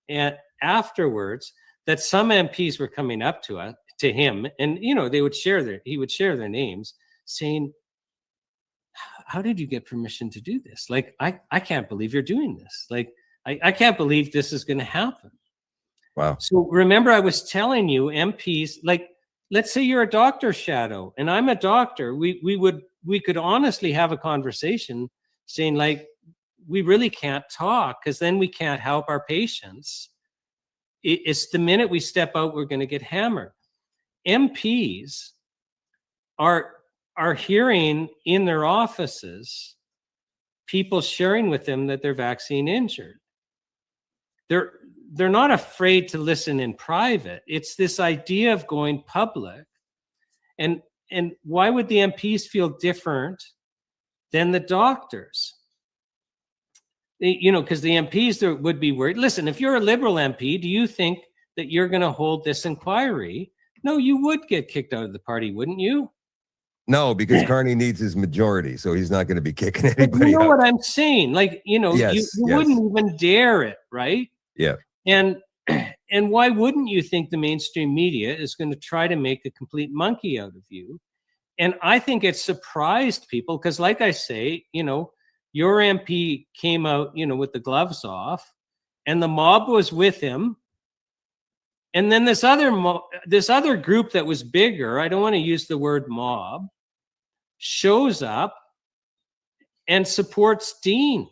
S1: and afterwards that some MPs were coming up to him, and he would share their names, saying, how did you get permission to do this? Like, I can't believe you're doing this. Like, I can't believe this is going to happen. Wow.
S7: So remember, I was telling you, MPs, like, let's say you're a doctor, Shadoe, and I'm a doctor. We could honestly have a conversation saying, like, we really can't talk because then we can't help our patients. It's the minute we step out, we're going to get hammered. MPs are hearing in their offices people sharing with them that they're vaccine injured. They're not afraid to listen in private. It's this idea of going public. And why would the MPs feel different than the doctors? Because the MPs would be worried. Listen, if you're a Liberal MP, do you think that you're going to hold this inquiry? No, you would get kicked out of the party, wouldn't you?
S1: No, because Carney needs his majority, so he's not going to be kicking anybody
S7: You know
S1: out.
S7: what I'm saying? Like,
S1: Yes,
S7: you
S1: yes.
S7: wouldn't even dare it, right?
S1: Yeah.
S7: And why wouldn't you think the mainstream media is going to try to make a complete monkey out of you? And I think it surprised people because, like I say, your MP came out, with the gloves off, and the mob was with him. And then this other group that was bigger, I don't want to use the word mob, shows up and supports Dean.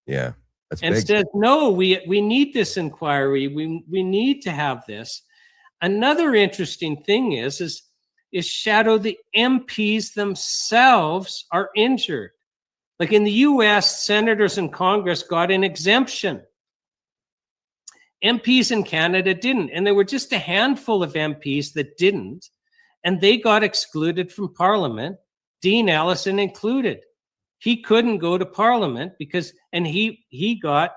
S1: Yeah, that's
S7: and
S1: big.
S7: says, no, we need this inquiry. We need to have this. Another interesting thing is Shadoe, the MPs themselves are injured. Like in the US, senators in Congress got an exemption. MPs in Canada didn't. And there were just a handful of MPs that didn't. And they got excluded from Parliament, Dean Allison included. He couldn't go to Parliament because he got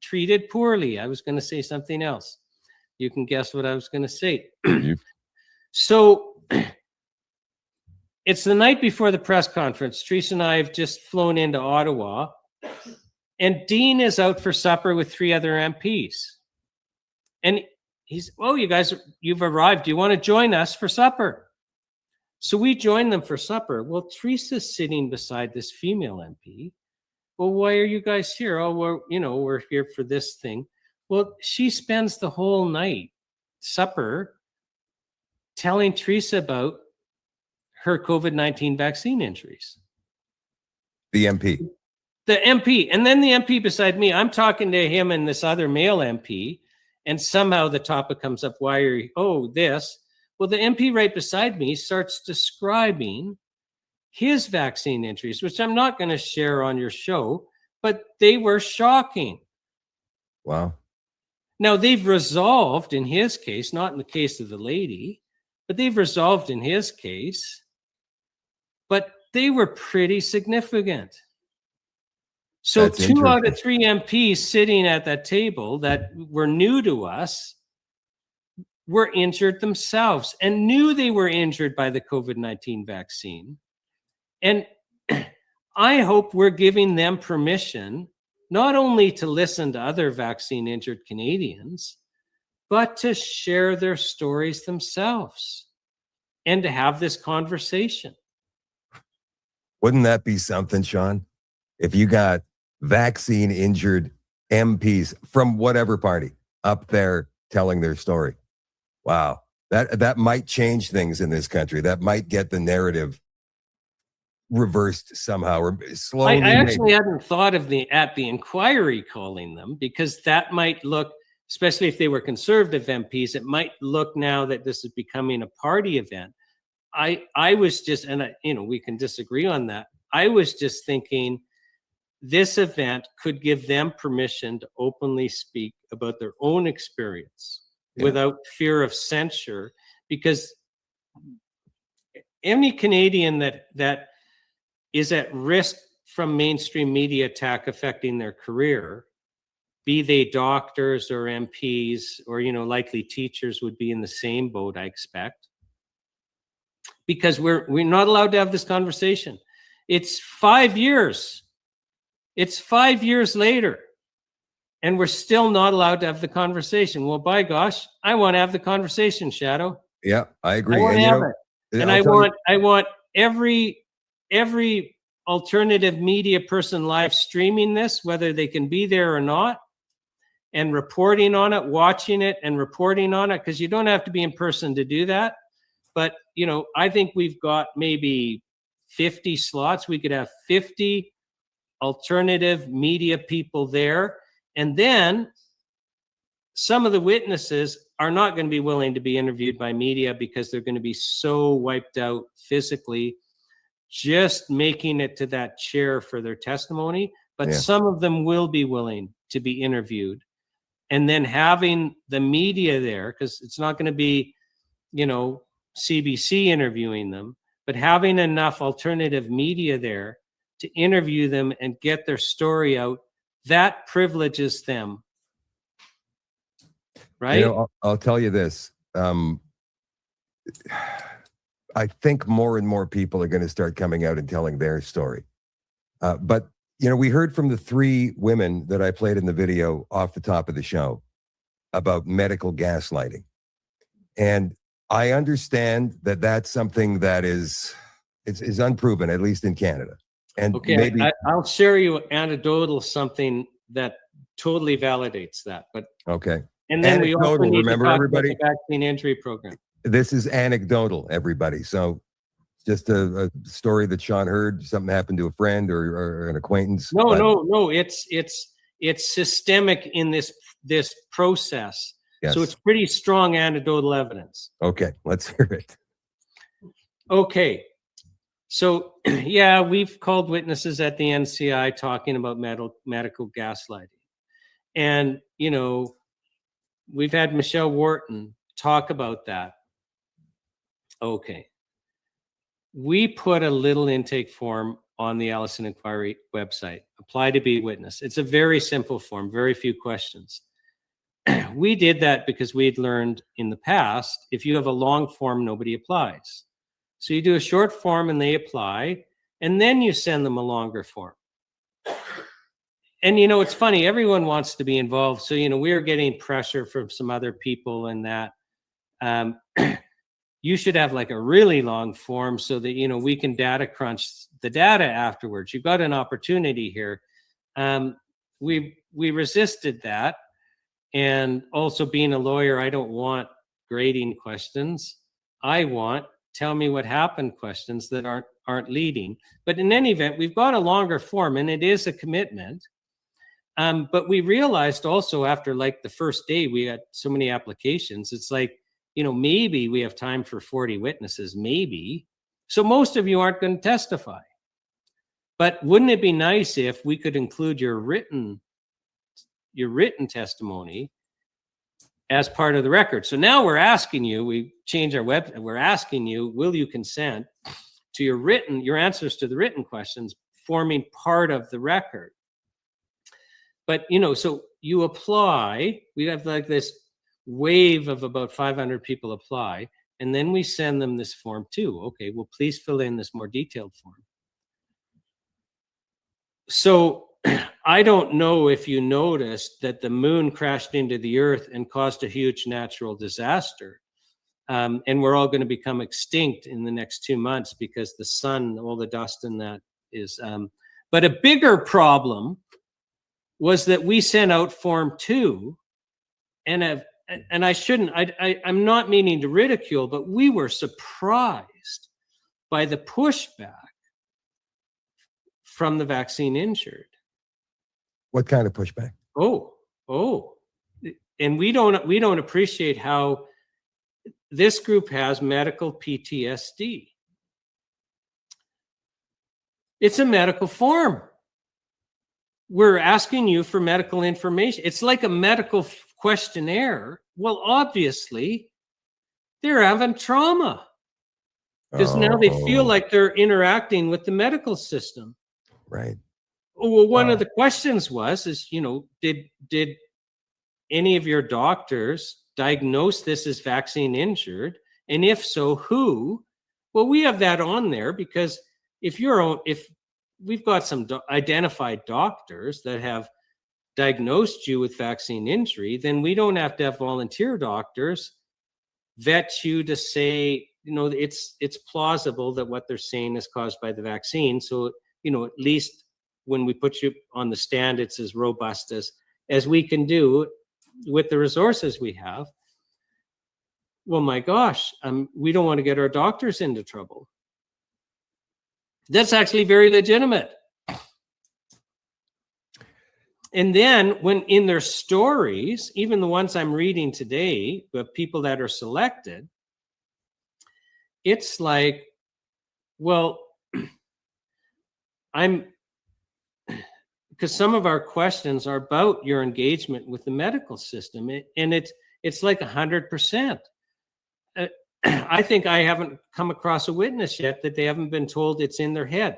S7: treated poorly. I was going to say something else. You can guess what I was going to say. So it's the night before the press conference. Teresa and I have just flown into Ottawa. And Dean is out for supper with 3 other MPs. And he's, oh, you guys, you've arrived. Do you want to join us for supper? So we joined them for supper. Well, Teresa's sitting beside this female MP. Well, why are you guys here? Oh, we're here for this thing. Well, she spends the whole night, supper, telling Teresa about her COVID-19 vaccine injuries.
S1: The MP.
S7: The MP. And then the MP beside me, I'm talking to him and this other male MP, and somehow the topic comes up, why are you, oh, this. Well, the MP right beside me starts describing his vaccine injuries, which I'm not going to share on your show, but they were shocking.
S1: Wow.
S7: Now, they've resolved in his case, not in the case of the lady, but they've resolved in his case, but they were pretty significant. So
S1: That's
S7: 2 out
S1: interesting.
S7: of 3 MPs sitting at that table that were new to us were injured themselves and knew they were injured by the COVID-19 vaccine. And I hope we're giving them permission not only to listen to other vaccine injured Canadians, but to share their stories themselves and to have this conversation.
S1: Wouldn't that be something, Shawn? If you got vaccine injured MPs from whatever party up there telling their story. Wow. That might change things in this country. That might get the narrative reversed somehow or slowly.
S7: I actually hadn't thought of the inquiry calling them, because that might look, especially if they were conservative MPs, it might look now that this is becoming a party event. I was just, and we can disagree on that. I was just thinking this event could give them permission to openly speak about their own experience without fear of censure, because any Canadian that is at risk from mainstream media attack affecting their career, be they doctors or MPs or, likely teachers would be in the same boat, I expect. Because we're not allowed to have this conversation. It's 5 years. It's 5 years later, and we're still not allowed to have the conversation. Well, by gosh, I want to have the conversation, Shadoe.
S1: Yeah, I agree.
S7: I want to have it. And I want every alternative media person live streaming this, whether they can be there or not, and reporting on it, watching it and reporting on it, because you don't have to be in person to do that. But, I think we've got maybe 50 slots. We could have 50 alternative media people there. And then some of the witnesses are not going to be willing to be interviewed by media because they're going to be so wiped out physically just making it to that chair for their testimony. But some of them will be willing to be interviewed. And then having the media there, because it's not going to be, CBC interviewing them, but having enough alternative media there to interview them and get their story out, that privileges them. Right?
S1: I'll tell you this. I think more and more people are going to start coming out and telling their story. But, we heard from the 3 women that I played in the video off the top of the show about medical gaslighting. And I understand that that's something that is unproven, at least in Canada. And maybe
S7: I'll share you anecdotal something that totally validates that. But
S1: okay.
S7: And then we also need
S1: remember,
S7: to talk
S1: everybody,
S7: about the vaccine injury program.
S1: This is anecdotal, everybody. So just a story that Shawn heard, something happened to a friend or an acquaintance.
S7: No. It's systemic in this process.
S1: Yes.
S7: So it's pretty strong anecdotal evidence.
S1: Okay, let's hear it.
S7: Okay. So, we've called witnesses at the NCI talking about medical gaslighting. And, we've had Michelle Wharton talk about that. Okay. We put a little intake form on the Allison Inquiry website, apply to be a witness. It's a very simple form, very few questions. We did that because we'd learned in the past, if you have a long form, nobody applies. So you do a short form and they apply, and then you send them a longer form. And, it's funny, everyone wants to be involved. So, we're getting pressure from some other people and that you should have like a really long form so that, we can data crunch the data afterwards. You've got an opportunity here. We resisted that. And also being a lawyer, I don't want grading questions. I want tell me what happened questions that aren't leading. But in any event, we've got a longer form and it is a commitment. But we realized also after like the first day, we had so many applications. It's like, maybe we have time for 40 witnesses, maybe. So most of you aren't going to testify. But wouldn't it be nice if we could include your written testimony as part of the record? So now we're asking you, we change our we're asking you, will you consent to your answers to the written questions forming part of the record? But, so you apply, we have like this wave of about 500 people apply, and then we send them this form too. Okay, well, please fill in this more detailed form. So I don't know if you noticed that the moon crashed into the earth and caused a huge natural disaster. And we're all going to become extinct in the next 2 months because the sun, all the dust in that is. But a bigger problem was that we sent out Form 2, and I'm not meaning to ridicule, but we were surprised by the pushback from the vaccine injured.
S1: What kind of pushback?
S7: Oh, and we don't appreciate how this group has medical PTSD. It's a medical form. We're asking you for medical information. It's like a medical questionnaire. Well, obviously, they're having trauma because now they feel like they're interacting with the medical system.
S1: Right.
S7: Well, one of the questions is, did any of your doctors diagnose this as vaccine injured? And if so, who? Well, we have that on there because if we've got some identified doctors that have diagnosed you with vaccine injury, then we don't have to have volunteer doctors vet you to say, it's plausible that what they're saying is caused by the vaccine. So, at least when we put you on the stand, it's as robust as we can do with the resources we have. Well, my gosh, we don't want to get our doctors into trouble. That's actually very legitimate. And then when in their stories, even the ones I'm reading today, the people that are selected, it's like, well, because some of our questions are about your engagement with the medical system, and it's like 100%. I think I haven't come across a witness yet that they haven't been told it's in their head.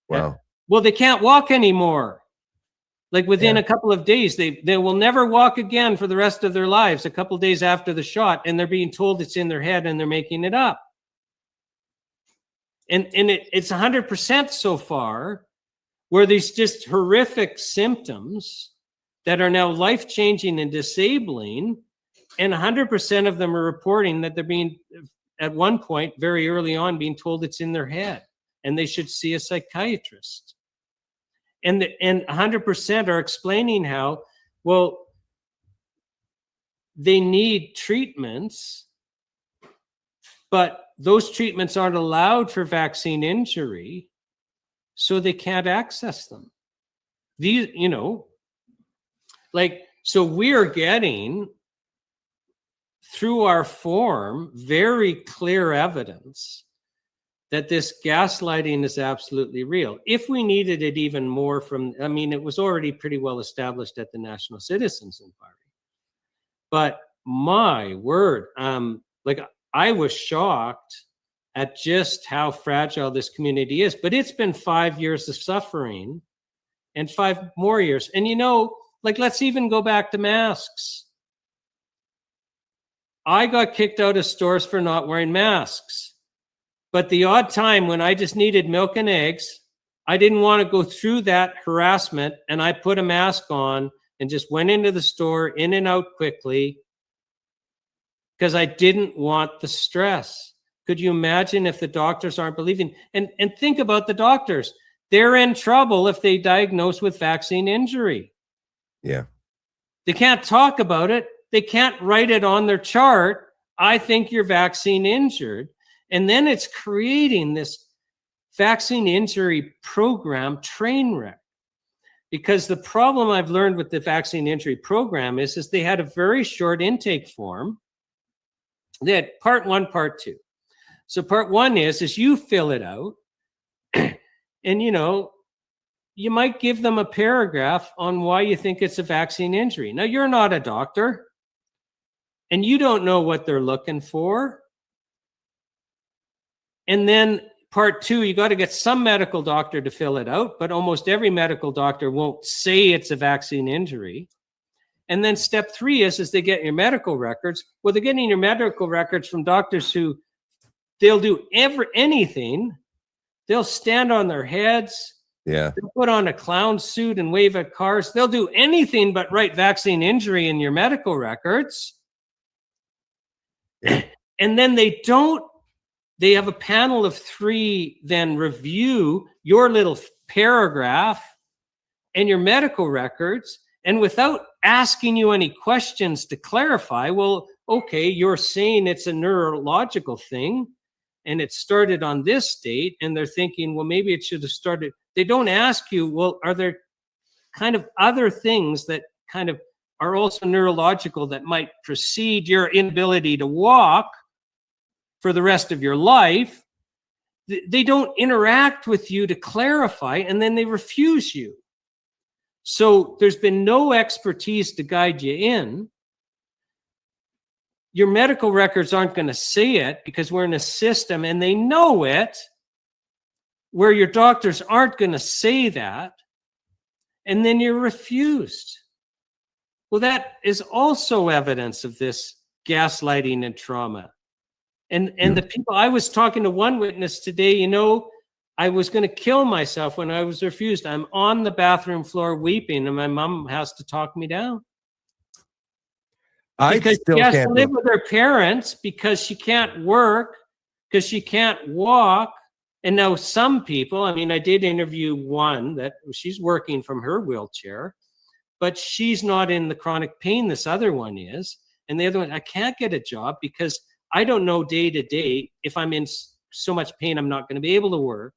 S1: Wow.
S7: Well, they can't walk anymore. Like within a couple of days, they will never walk again for the rest of their lives, a couple of days after the shot, and they're being told it's in their head and they're making it up. And it's 100% so far, where there's just horrific symptoms that are now life-changing and disabling, and 100% of them are reporting that they're being, at one point, very early on, being told it's in their head, and they should see a psychiatrist. And 100% are explaining how, well, they need treatments, but those treatments aren't allowed for vaccine injury, so they can't access them. These, so we're getting, through our form, very clear evidence that this gaslighting is absolutely real. If we needed it even more it was already pretty well established at the National Citizens Inquiry. But my word, I was shocked at just how fragile this community is. But it's been 5 years of suffering and 5 more years. And let's even go back to masks. I got kicked out of stores for not wearing masks. But the odd time when I just needed milk and eggs, I didn't want to go through that harassment, and I put a mask on and just went into the store, in and out quickly, because I didn't want the stress. Could you imagine if the doctors aren't believing? And think about the doctors. They're in trouble if they diagnose with vaccine injury.
S1: Yeah.
S7: They can't talk about it. They can't write it on their chart. I think you're vaccine injured. And then it's creating this vaccine injury program train wreck. Because the problem I've learned with the vaccine injury program is they had a very short intake form. They had part 1, part 2. So part 1 is you fill it out And, you might give them a paragraph on why you think it's a vaccine injury. Now, you're not a doctor and you don't know what they're looking for. And then part two, you got to get some medical doctor to fill it out, but almost every medical doctor won't say it's a vaccine injury. And then step three is they get your medical records. Well, they're getting your medical records from doctors who they'll do anything. They'll stand on their heads.
S1: Yeah.
S7: They'll put on a clown suit and wave at cars. They'll do anything but write vaccine injury in your medical records.
S1: Yeah.
S7: And then they have a panel of three then review your little paragraph and your medical records. And without asking you any questions to clarify, well, okay, you're saying it's a neurological thing and it started on this date. And they're thinking, well, maybe it should have started. They don't ask you, well, are there kind of other things that kind of are also neurological that might precede your inability to walk for the rest of your life? They don't interact with you to clarify, and then they refuse you. So there's been no expertise to guide you in. Your medical records aren't going to say it because we're in a system and they know it, where your doctors aren't going to say that, and then you're refused. Well, that is also evidence of this gaslighting and trauma. And the people, I was talking to one witness today, I was going to kill myself when I was refused. I'm on the bathroom floor weeping and my mom has to talk me down. Because she has to live with her parents because she can't work, because she can't walk. And now some people, I did interview one that she's working from her wheelchair, but she's not in the chronic pain this other one is. And the other one, I can't get a job because I don't know day to day if I'm in so much pain, I'm not going to be able to work.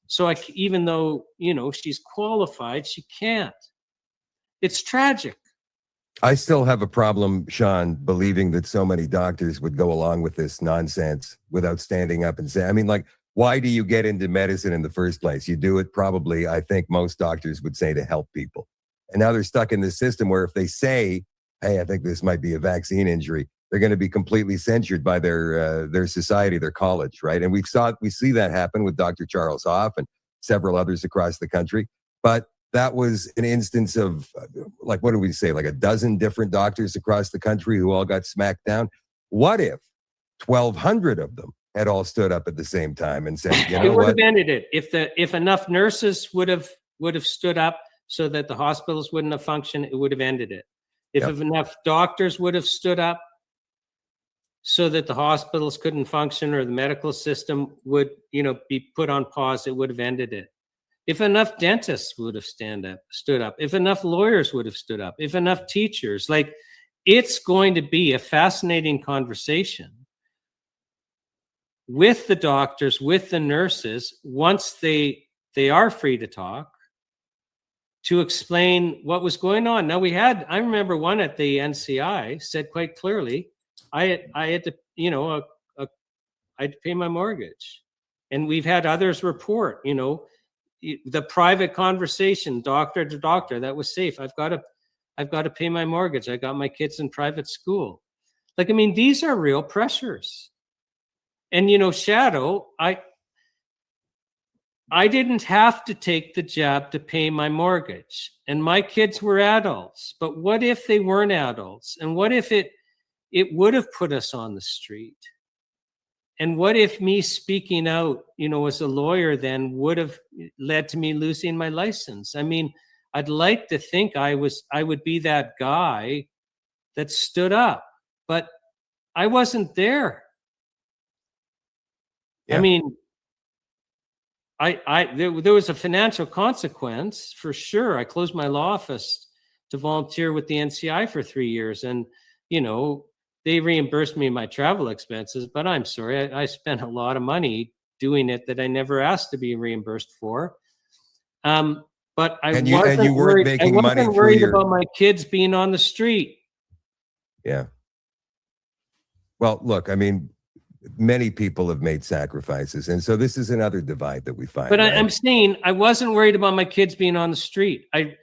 S7: So even though, she's qualified, she can't. It's tragic.
S1: I still have a problem, Shawn, believing that so many doctors would go along with this nonsense without standing up and saying, why do you get into medicine in the first place? You do it probably, I think most doctors would say, to help people. And now they're stuck in this system where if they say, hey, I think this might be a vaccine injury, they're going to be completely censured by their society, their college, right? And we see that happen with Dr. Charles Hoff and several others across the country. But that was an instance of, what do we say, a dozen different doctors across the country who all got smacked down? What if 1,200 of them had all stood up at the same time and said,
S7: it would have ended it. If enough nurses would have stood up so that the hospitals wouldn't have functioned, it would have ended it. If enough doctors would have stood up so that the hospitals couldn't function or the medical system would, be put on pause, it would have ended it. If enough dentists would have stood up, if enough lawyers would have stood up, if enough teachers, it's going to be a fascinating conversation with the doctors, with the nurses, once they are free to talk, to explain what was going on. Now I remember one at the NCI said quite clearly, I had to, I had to pay my mortgage. And we've had others report, the private conversation, doctor to doctor, that was safe. I've got to pay my mortgage. I got my kids in private school. These are real pressures. And, Shadoe, I didn't have to take the jab to pay my mortgage, and my kids were adults. But what if they weren't adults? And what if it would have put us on the street? And what if me speaking out, as a lawyer then would have led to me losing my license? I'd like to think I would be that guy that stood up, but I wasn't there.
S1: Yeah.
S7: There was a financial consequence for sure. I closed my law office to volunteer with the NCI for 3 years, and they reimbursed me my travel expenses. But I'm sorry, I spent a lot of money doing it that I never asked to be reimbursed for. But I wasn't worried about my kids being on the street.
S1: Yeah. Well, look, many people have made sacrifices. And so this is another divide that we find.
S7: But
S1: right?
S7: I'm saying I wasn't worried about my kids being on the street. I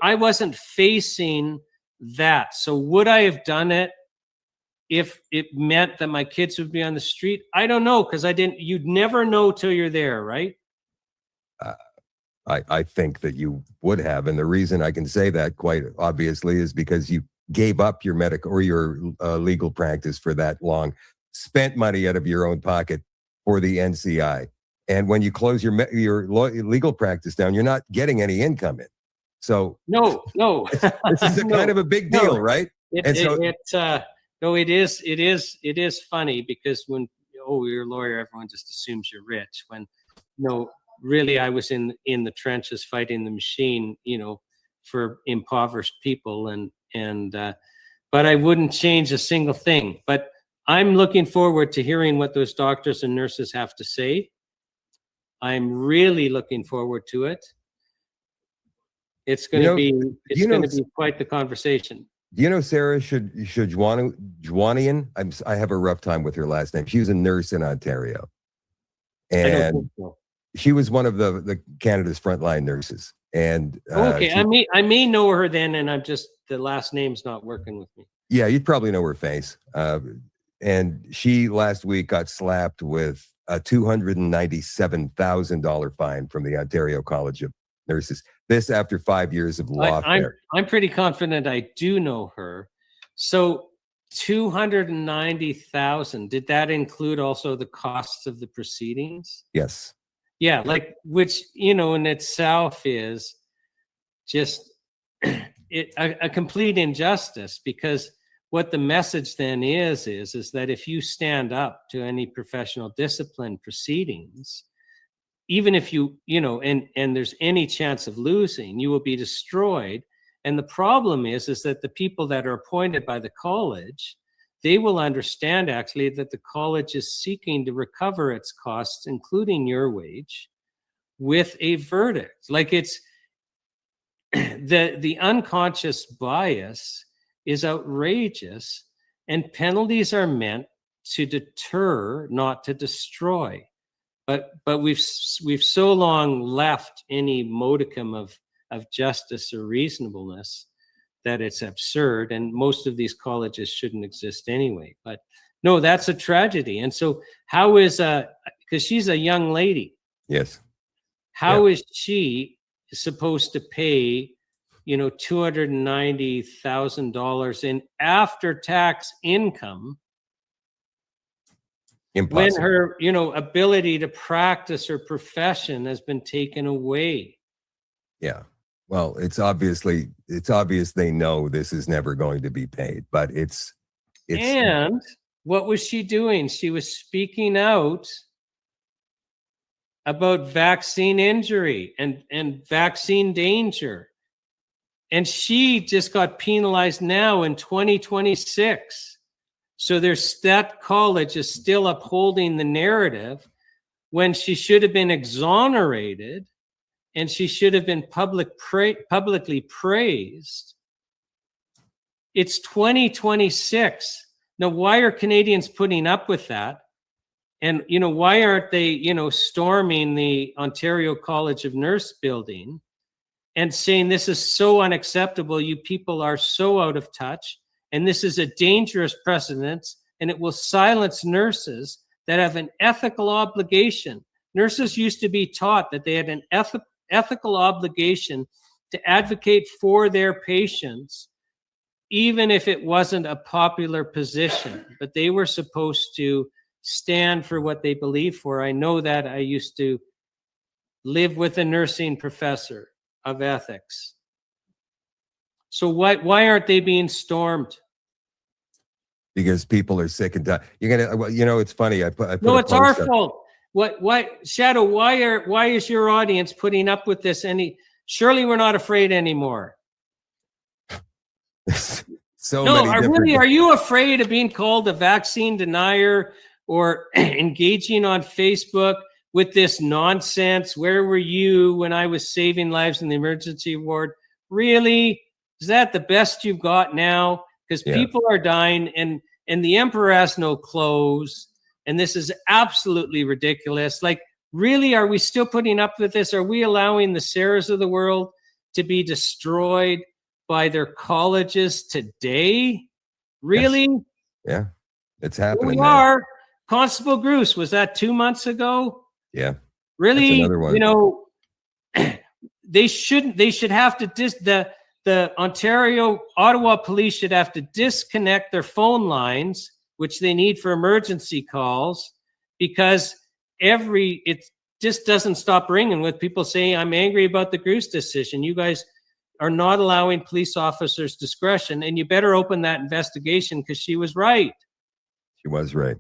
S7: wasn't facing that. So would I have done it if it meant that my kids would be on the street? I don't know, because you'd never know till you're there, right?
S1: I think that you would have. And the reason I can say that quite obviously is because you gave up your medical or your legal practice for that long, spent money out of your own pocket for the NCI. And when you close your legal practice down, you're not getting any income in. So
S7: No.
S1: this is kind of a big deal, right?
S7: It is funny, because when, you're a lawyer, everyone just assumes you're rich, when really I was in the trenches fighting the machine, for impoverished people, but I wouldn't change a single thing. But I'm looking forward to hearing what those doctors and nurses have to say. I'm really looking forward to it. It's going to be quite the conversation.
S1: Do you know Sarah Jwanian? I have a rough time with her last name. She was a nurse in Ontario,
S7: I don't
S1: and
S7: think so.
S1: she was one of the Canada's frontline nurses. And
S7: Okay, I may know her then, and the last name's not working with me.
S1: Yeah, you'd probably know her face. And she last week got slapped with a $297,000 fine from the Ontario College of Nurses. This after 5 years of lawfare.
S7: I'm pretty confident I do know her. So 290,000. Did that include also the costs of the proceedings?
S1: Yes.
S7: Yeah, which in itself is just a complete injustice, because what the message then is that if you stand up to any professional discipline proceedings, even if you and there's any chance of losing, you will be destroyed. And the problem is that the people that are appointed by the college, they will understand actually that the college is seeking to recover its costs, including your wage, with a verdict. Like, it's the unconscious bias is outrageous, and penalties are meant to deter, not to destroy. But we've so long left any modicum of justice or reasonableness that it's absurd, and most of these colleges shouldn't exist anyway. But no, that's a tragedy. And so how is because she's a young lady.
S1: Yes.
S7: How is she supposed to pay, $290,000 in after-tax income when her, ability to practice her profession has been taken away?
S1: Yeah. Well, it's obvious they know this is never going to be paid, but it's.
S7: And what was she doing? She was speaking out about vaccine injury and vaccine danger. And she just got penalized now in 2026. So that college is still upholding the narrative when she should have been exonerated, and she should have been publicly praised. It's 2026. Now, why are Canadians putting up with that? And, why aren't they, storming the Ontario College of Nurse building and saying this is so unacceptable, you people are so out of touch, and this is a dangerous precedent, and it will silence nurses that have an ethical obligation. Nurses used to be taught that they had an ethical obligation to advocate for their patients, even if it wasn't a popular position, but they were supposed to stand for what they believe for. I know that. I used to live with a nursing professor of ethics. So why aren't they being stormed?
S1: Because people are sick and tired. It's funny. I put
S7: no, it's our fault. Why, Shadoe? Why is your audience putting up with this? Surely we're not afraid anymore. Are you afraid of being called a vaccine denier or engaging on Facebook with this nonsense? Where were you when I was saving lives in the emergency ward? Really? Is that the best you've got now? Because people are dying, and and the emperor has no clothes, and this is absolutely ridiculous. Like, really, are we still putting up with this? Are we allowing the Sarahs of the world to be destroyed by their colleges today? Really?
S1: Yes. Yeah, it's
S7: Here
S1: happening.
S7: we are. Constable Bruce, was that 2 months ago?
S1: Yeah.
S7: Really?
S1: That's another one.
S7: You know, they should have to the Ottawa police should have to disconnect their phone lines, which they need for emergency calls, because it just doesn't stop ringing with people saying, I'm angry about the Bruce decision. You guys are not allowing police officers discretion, and you better open that investigation because she was right.
S1: She was right.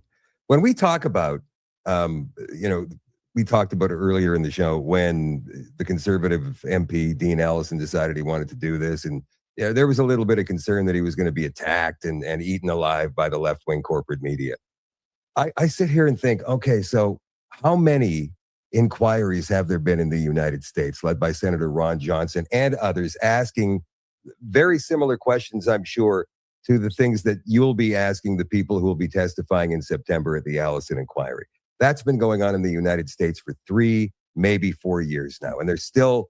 S1: When we talk about, we talked about it earlier in the show when the Conservative MP, Dean Allison, decided he wanted to do this. And there was a little bit of concern that he was going to be attacked and eaten alive by the left-wing corporate media. I sit here and think, okay, so how many inquiries have there been in the United States, led by Senator Ron Johnson and others, asking very similar questions, I'm sure, to the things that you'll be asking the people who will be testifying in September at the Allison Inquiry. That's been going on in the United States for 3, maybe 4 years now, and they're still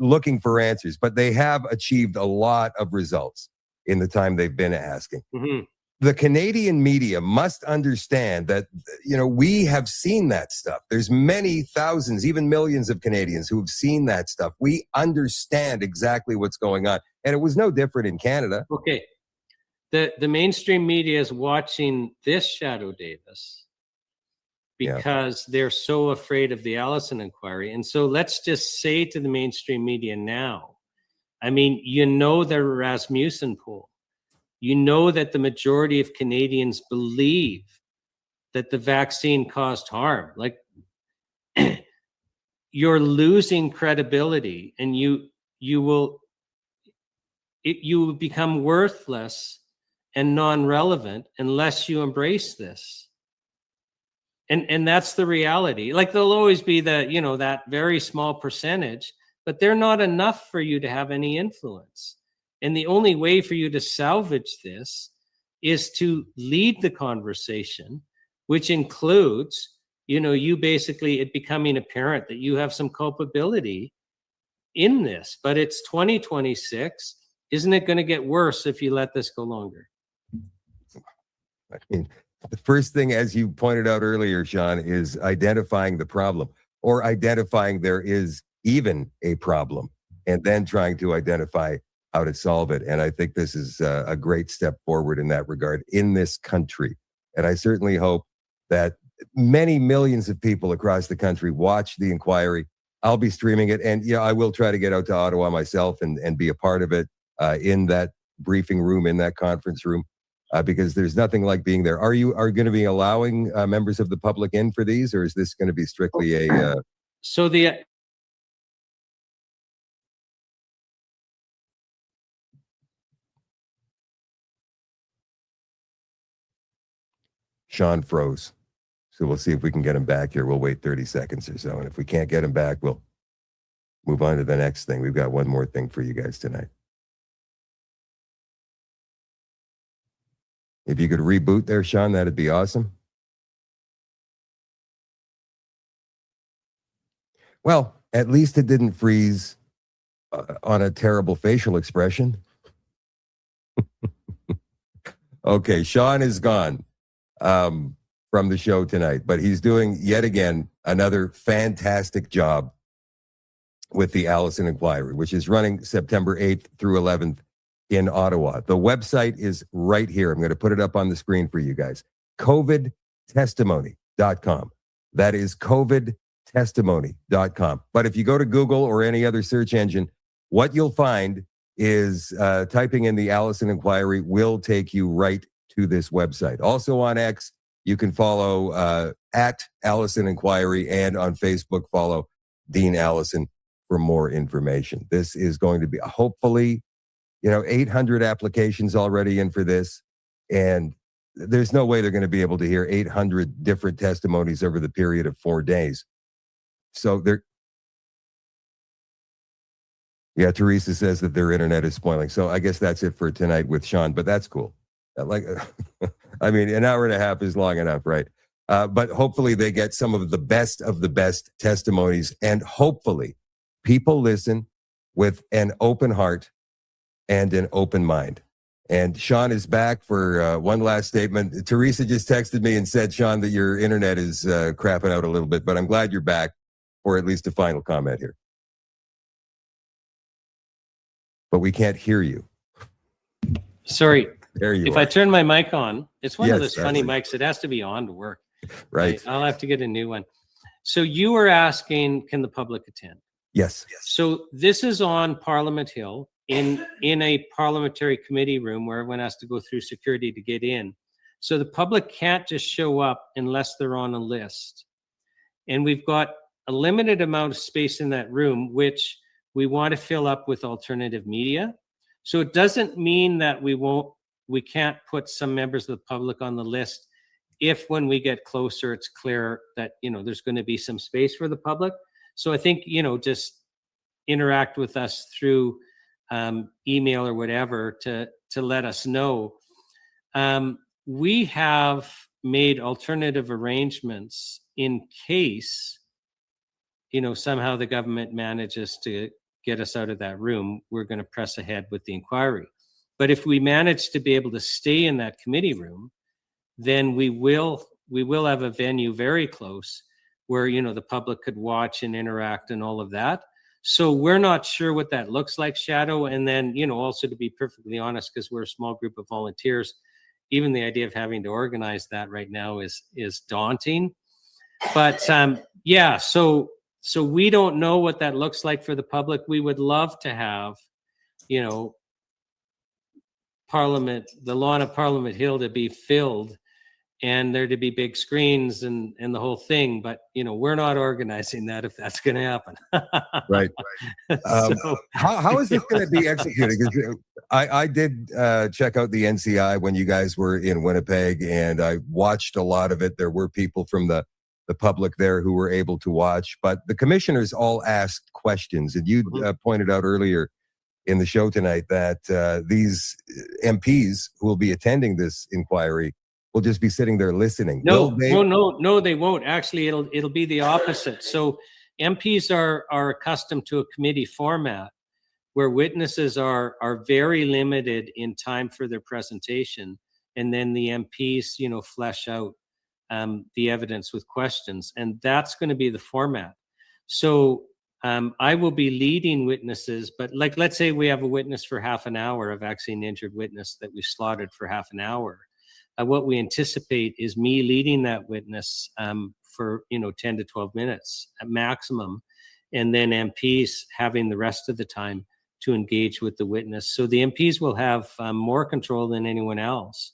S1: looking for answers, but they have achieved a lot of results in the time they've been asking.
S7: Mm-hmm.
S1: The Canadian media must understand that, we have seen that stuff. There's many thousands, even millions of Canadians who have seen that stuff. We understand exactly what's going on, and it was no different in Canada.
S7: Okay. The mainstream media is watching this Shadoe Davis because they're so afraid of the Allison Inquiry. And so let's just say to the mainstream media now, I mean, the Rasmussen poll, that the majority of Canadians believe that the vaccine caused harm. Like, you're losing credibility, and you will become worthless and non-relevant unless you embrace this. And that's the reality. Like, there'll always be that very small percentage, but they're not enough for you to have any influence. And the only way for you to salvage this is to lead the conversation, which includes, you basically it becoming apparent that you have some culpability in this. But it's 2026. Isn't it going to get worse if you let this go longer?
S1: I mean, the first thing, as you pointed out earlier, Shawn, is identifying the problem, or identifying there is even a problem, and then trying to identify how to solve it. And I think this is a great step forward in that regard in this country. And I certainly hope that many millions of people across the country watch the inquiry. I'll be streaming it, and I will try to get out to Ottawa myself and be a part of it in that briefing room, in that conference room. Because there's nothing like being there. Are you going to be allowing members of the public in for these, or is this going to be strictly a?
S7: So the
S1: Shawn froze, so we'll see if we can get him back here. We'll wait 30 seconds or so, and if we can't get him back, we'll move on to the next thing. We've got one more thing for you guys tonight. If you could reboot there, Shawn, that'd be awesome. Well, at least it didn't freeze on a terrible facial expression. Okay, Shawn is gone from the show tonight, but he's doing yet again another fantastic job with the Allison Inquiry, which is running September 8th through 11th in Ottawa. The website is right here. I'm going to put it up on the screen for you guys. COVIDtestimony.com. That is COVIDtestimony.com. But if you go to Google or any other search engine, what you'll find is typing in the Allison Inquiry will take you right to this website. Also on X, you can follow at Allison Inquiry, and on Facebook, follow Dean Allison for more information. This is going to be hopefully 800 applications already in for this, and there's no way they're going to be able to hear 800 different testimonies over the period of 4 days. So Teresa says that their internet is spoiling. So I guess that's it for tonight with Shawn, but that's cool. I mean, an hour and a half is long enough, right? But hopefully they get some of the best testimonies, and hopefully people listen with an open heart and an open mind. And Shawn is back for one last statement. Teresa just texted me and said, Shawn, that your internet is crapping out a little bit, but I'm glad you're back for at least a final comment here. But we can't hear you.
S7: Sorry.
S1: There you
S7: If
S1: are.
S7: I turn my mic on, it's one of
S1: Yes,
S7: those funny
S1: exactly.
S7: mics. It has to be on to work.
S1: Right.
S7: I'll have to get a new one. So you were asking, can the public attend?
S1: Yes.
S7: So this is on Parliament Hill in a parliamentary committee room where everyone has to go through security to get in. So the public can't just show up unless they're on a list. And we've got a limited amount of space in that room, which we want to fill up with alternative media. So it doesn't mean that we can't put some members of the public on the list if when we get closer, it's clear that, there's going to be some space for the public. So I think, just interact with us through email or whatever to let us know. We have made alternative arrangements in case, somehow the government manages to get us out of that room. We're going to press ahead with the inquiry. But if we manage to be able to stay in that committee room, then we will have a venue very close where, the public could watch and interact and all of that. So we're not sure what that looks like, Shadoe. And then, also to be perfectly honest, because we're a small group of volunteers, even the idea of having to organize that right now is daunting. But yeah, so we don't know what that looks like for the public. We would love to have, the lawn of Parliament Hill to be filled and there to be big screens and the whole thing. But, we're not organizing that if that's going to happen.
S1: Right.
S7: So,
S1: How is this going to be executed? Because I did check out the NCI when you guys were in Winnipeg, and I watched a lot of it. There were people from the public there who were able to watch, but the commissioners all asked questions. And you pointed out earlier in the show tonight that these MPs who will be attending this inquiry will just be sitting there listening.
S7: No, they won't. Actually, it'll be the opposite. So MPs are accustomed to a committee format where witnesses are very limited in time for their presentation, and then the MPs, flesh out the evidence with questions, and that's going to be the format. So I will be leading witnesses, but let's say we have a witness for half an hour, a vaccine injured witness that we slotted for half an hour. What we anticipate is me leading that witness for 10 to 12 minutes at maximum, and then MPs having the rest of the time to engage with the witness. So the MPs will have more control than anyone else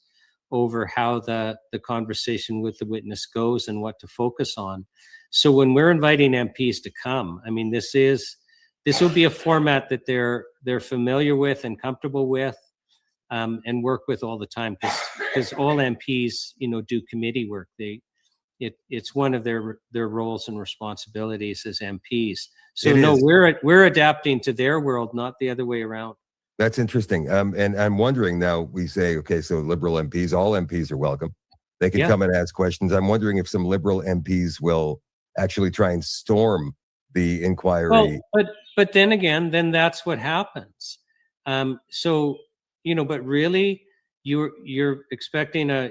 S7: over how the conversation with the witness goes and what to focus on. So when we're inviting MPs to come, I mean, this will be a format that they're familiar with and comfortable with. And work with all the time, because all MPs, do committee work. It's one of their roles and responsibilities as MPs. So we're adapting to their world, not the other way around.
S1: That's interesting. And I'm wondering now, we say, okay, so Liberal MPs, all MPs are welcome. They can come and ask questions. I'm wondering if some Liberal MPs will actually try and storm the inquiry.
S7: Well, but then again, that's what happens. So, but really, you're expecting a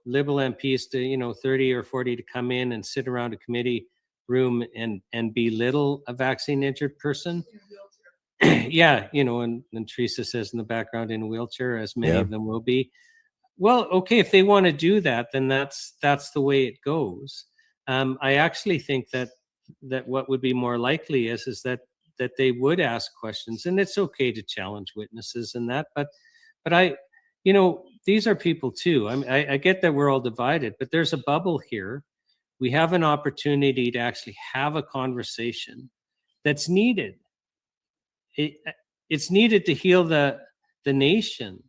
S7: Liberal MPs to 30 or 40 to come in and sit around a committee room and belittle a vaccine injured person. Yeah, and Teresa says in the background in a wheelchair, as many of them will be. Well, okay, if they want to do that, then that's the way it goes. I actually think that what would be more likely is that they would ask questions, and it's okay to challenge witnesses and that, but these are people too. I mean, I get that we're all divided, but there's a bubble here. We have an opportunity to actually have a conversation that's needed. It's needed to heal the nation.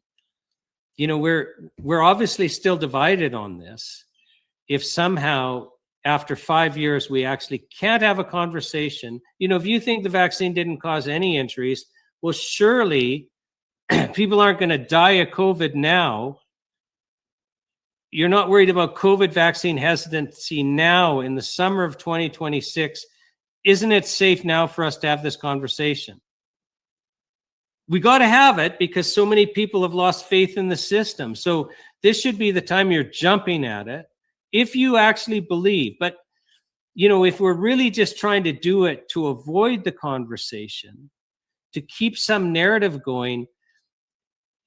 S7: We're obviously still divided on this. If somehow after 5 years, we actually can't have a conversation. If you think the vaccine didn't cause any injuries, well, surely people aren't going to die of COVID now you're not worried about COVID vaccine hesitancy now in the summer of 2026, isn't it safe now for us to have this conversation? We got to have it because so many people have lost faith in the system. So this should be the time you're jumping at it if you actually believe. But, you know, if we're really just trying to do it to avoid the conversation, to keep some narrative going,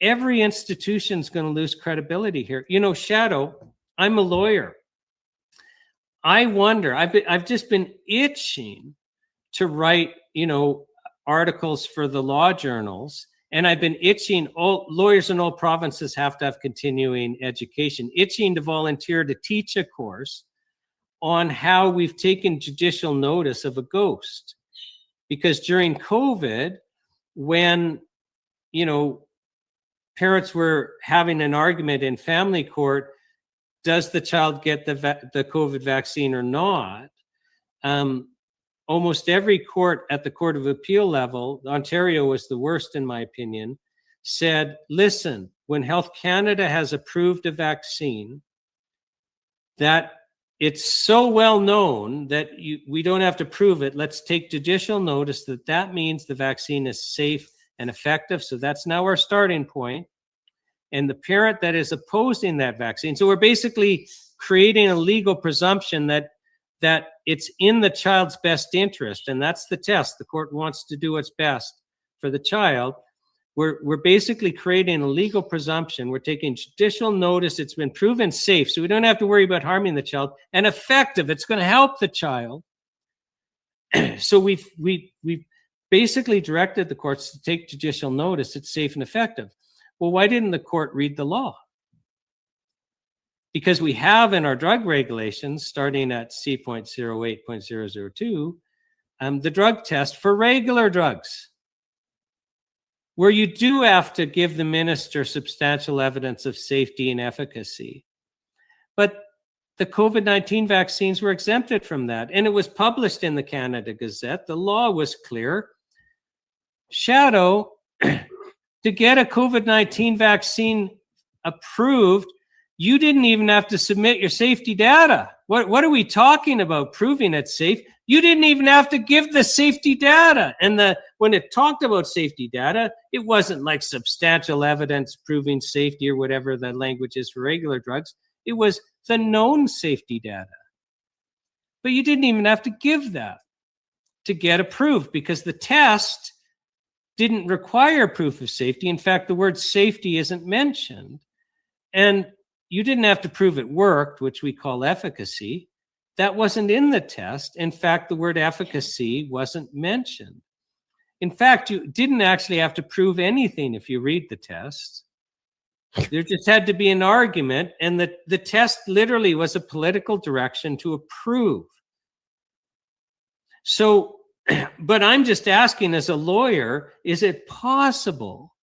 S7: every institution's going to lose credibility here. You know, Shadoe, I'm a lawyer. I wonder, I've just been itching to write, you know, articles for the law journals, and I've been itching, all lawyers in all provinces have to have continuing education, itching to volunteer to teach a course on how we've taken judicial notice of a ghost. Because during COVID, when, you know, parents were having an argument in family court, does the child get the COVID vaccine or not? Almost every court at the Court of Appeal level, Ontario was the worst in my opinion, said, listen, when Health Canada has approved a vaccine, that it's so well known that we don't have to prove it. Let's take judicial notice that that means the vaccine is safe and effective. So that's now our starting point. And the parent that is opposing that vaccine. So we're basically creating a legal presumption that it's in the child's best interest. And that's the test. The court wants to do what's best for the child. We're basically creating a legal presumption. We're taking judicial notice. It's been proven safe. So we don't have to worry about harming the child, and effective. It's going to help the child. So we've basically directed the courts to take judicial notice. It's safe and effective. Well, why didn't the court read the law? Because we have in our drug regulations, starting at C.08.002, the drug test for regular drugs, where you do have to give the minister substantial evidence of safety and efficacy. But the COVID-19 vaccines were exempted from that, and it was published in the Canada Gazette. The law was clear. Shadoe, to get a COVID-19 vaccine approved, you didn't even have to submit your safety data. What are we talking about proving it's safe? You didn't even have to give the safety data. And when it talked about safety data, it wasn't like substantial evidence proving safety or whatever the language is for regular drugs. It was the known safety data. But you didn't even have to give that to get approved because the test didn't require proof of safety. In fact, the word safety isn't mentioned. And you didn't have to prove it worked, which we call efficacy. That wasn't in the test. In fact, the word efficacy wasn't mentioned. In fact, you didn't actually have to prove anything if you read the test. There just had to be an argument, and the test literally was a political direction to approve. So, but I'm just asking as a lawyer, is it possible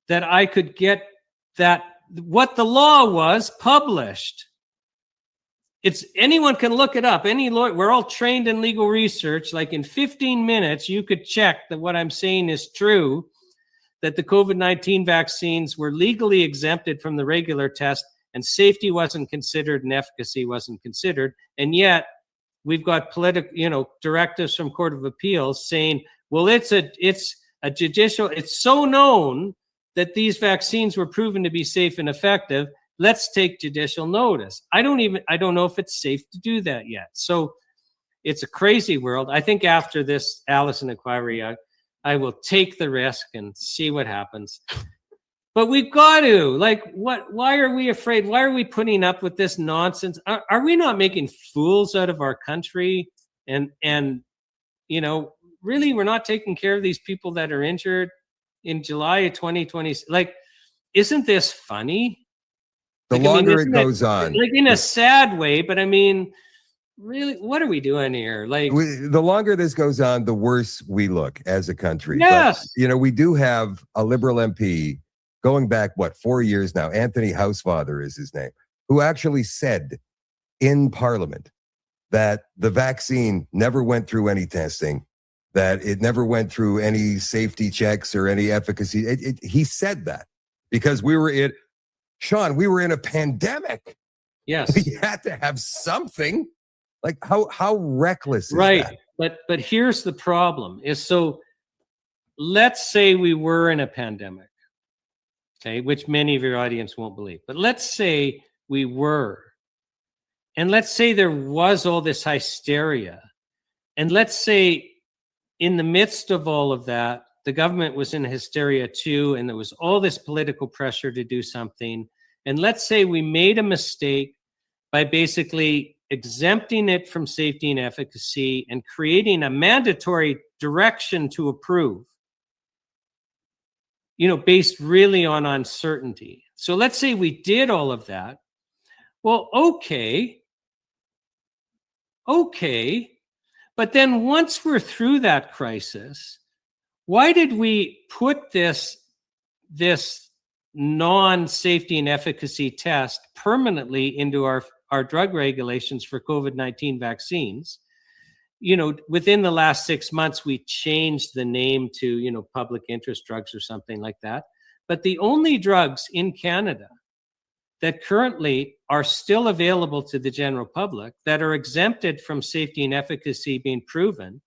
S7: that I could get that what the law was published? It's anyone can look it up. Any lawyer, we're all trained in legal research. Like in 15 minutes, you could check that what I'm saying is true, that the COVID-19 vaccines were legally exempted from the regular test and safety wasn't considered and efficacy wasn't considered. And yet we've got political, directives from Court of Appeals saying, well, it's a judicial, it's so known that these vaccines were proven to be safe and effective. Let's take judicial notice. I don't know if it's safe to do that yet. So it's a crazy world. I think after this Allison Inquiry, I will take the risk and see what happens. But we've got to, why are we afraid? Why are we putting up with this nonsense? Are we not making fools out of our country? And really, we're not taking care of these people that are injured in July of 2020. Isn't this funny?
S1: The longer it goes on.
S7: In a sad way, but I mean, really, what are we doing here?
S1: The longer this goes on, the worse we look as a country.
S7: Yes.
S1: But, we do have a Liberal MP going back, 4 years now, Anthony Housefather is his name, who actually said in Parliament that the vaccine never went through any testing, that it never went through any safety checks or any efficacy. He said that because we were Shawn, we were in a pandemic.
S7: Yes.
S1: We had to have something. Like how reckless is
S7: Right.
S1: that?
S7: But here's the problem is, so let's say we were in a pandemic, okay, which many of your audience won't believe, but let's say we were, and let's say there was all this hysteria, and let's say in the midst of all of that, the government was in hysteria too, and there was all this political pressure to do something, and let's say we made a mistake by basically exempting it from safety and efficacy and creating a mandatory direction to approve, based really on uncertainty. So let's say we did all of that. Well, okay. But then once we're through that crisis, why did we put this non-safety and efficacy test permanently into our drug regulations for COVID-19 vaccines? Within the last 6 months, we changed the name to, public interest drugs or something like that. But the only drugs in Canada that currently are still available to the general public that are exempted from safety and efficacy being proven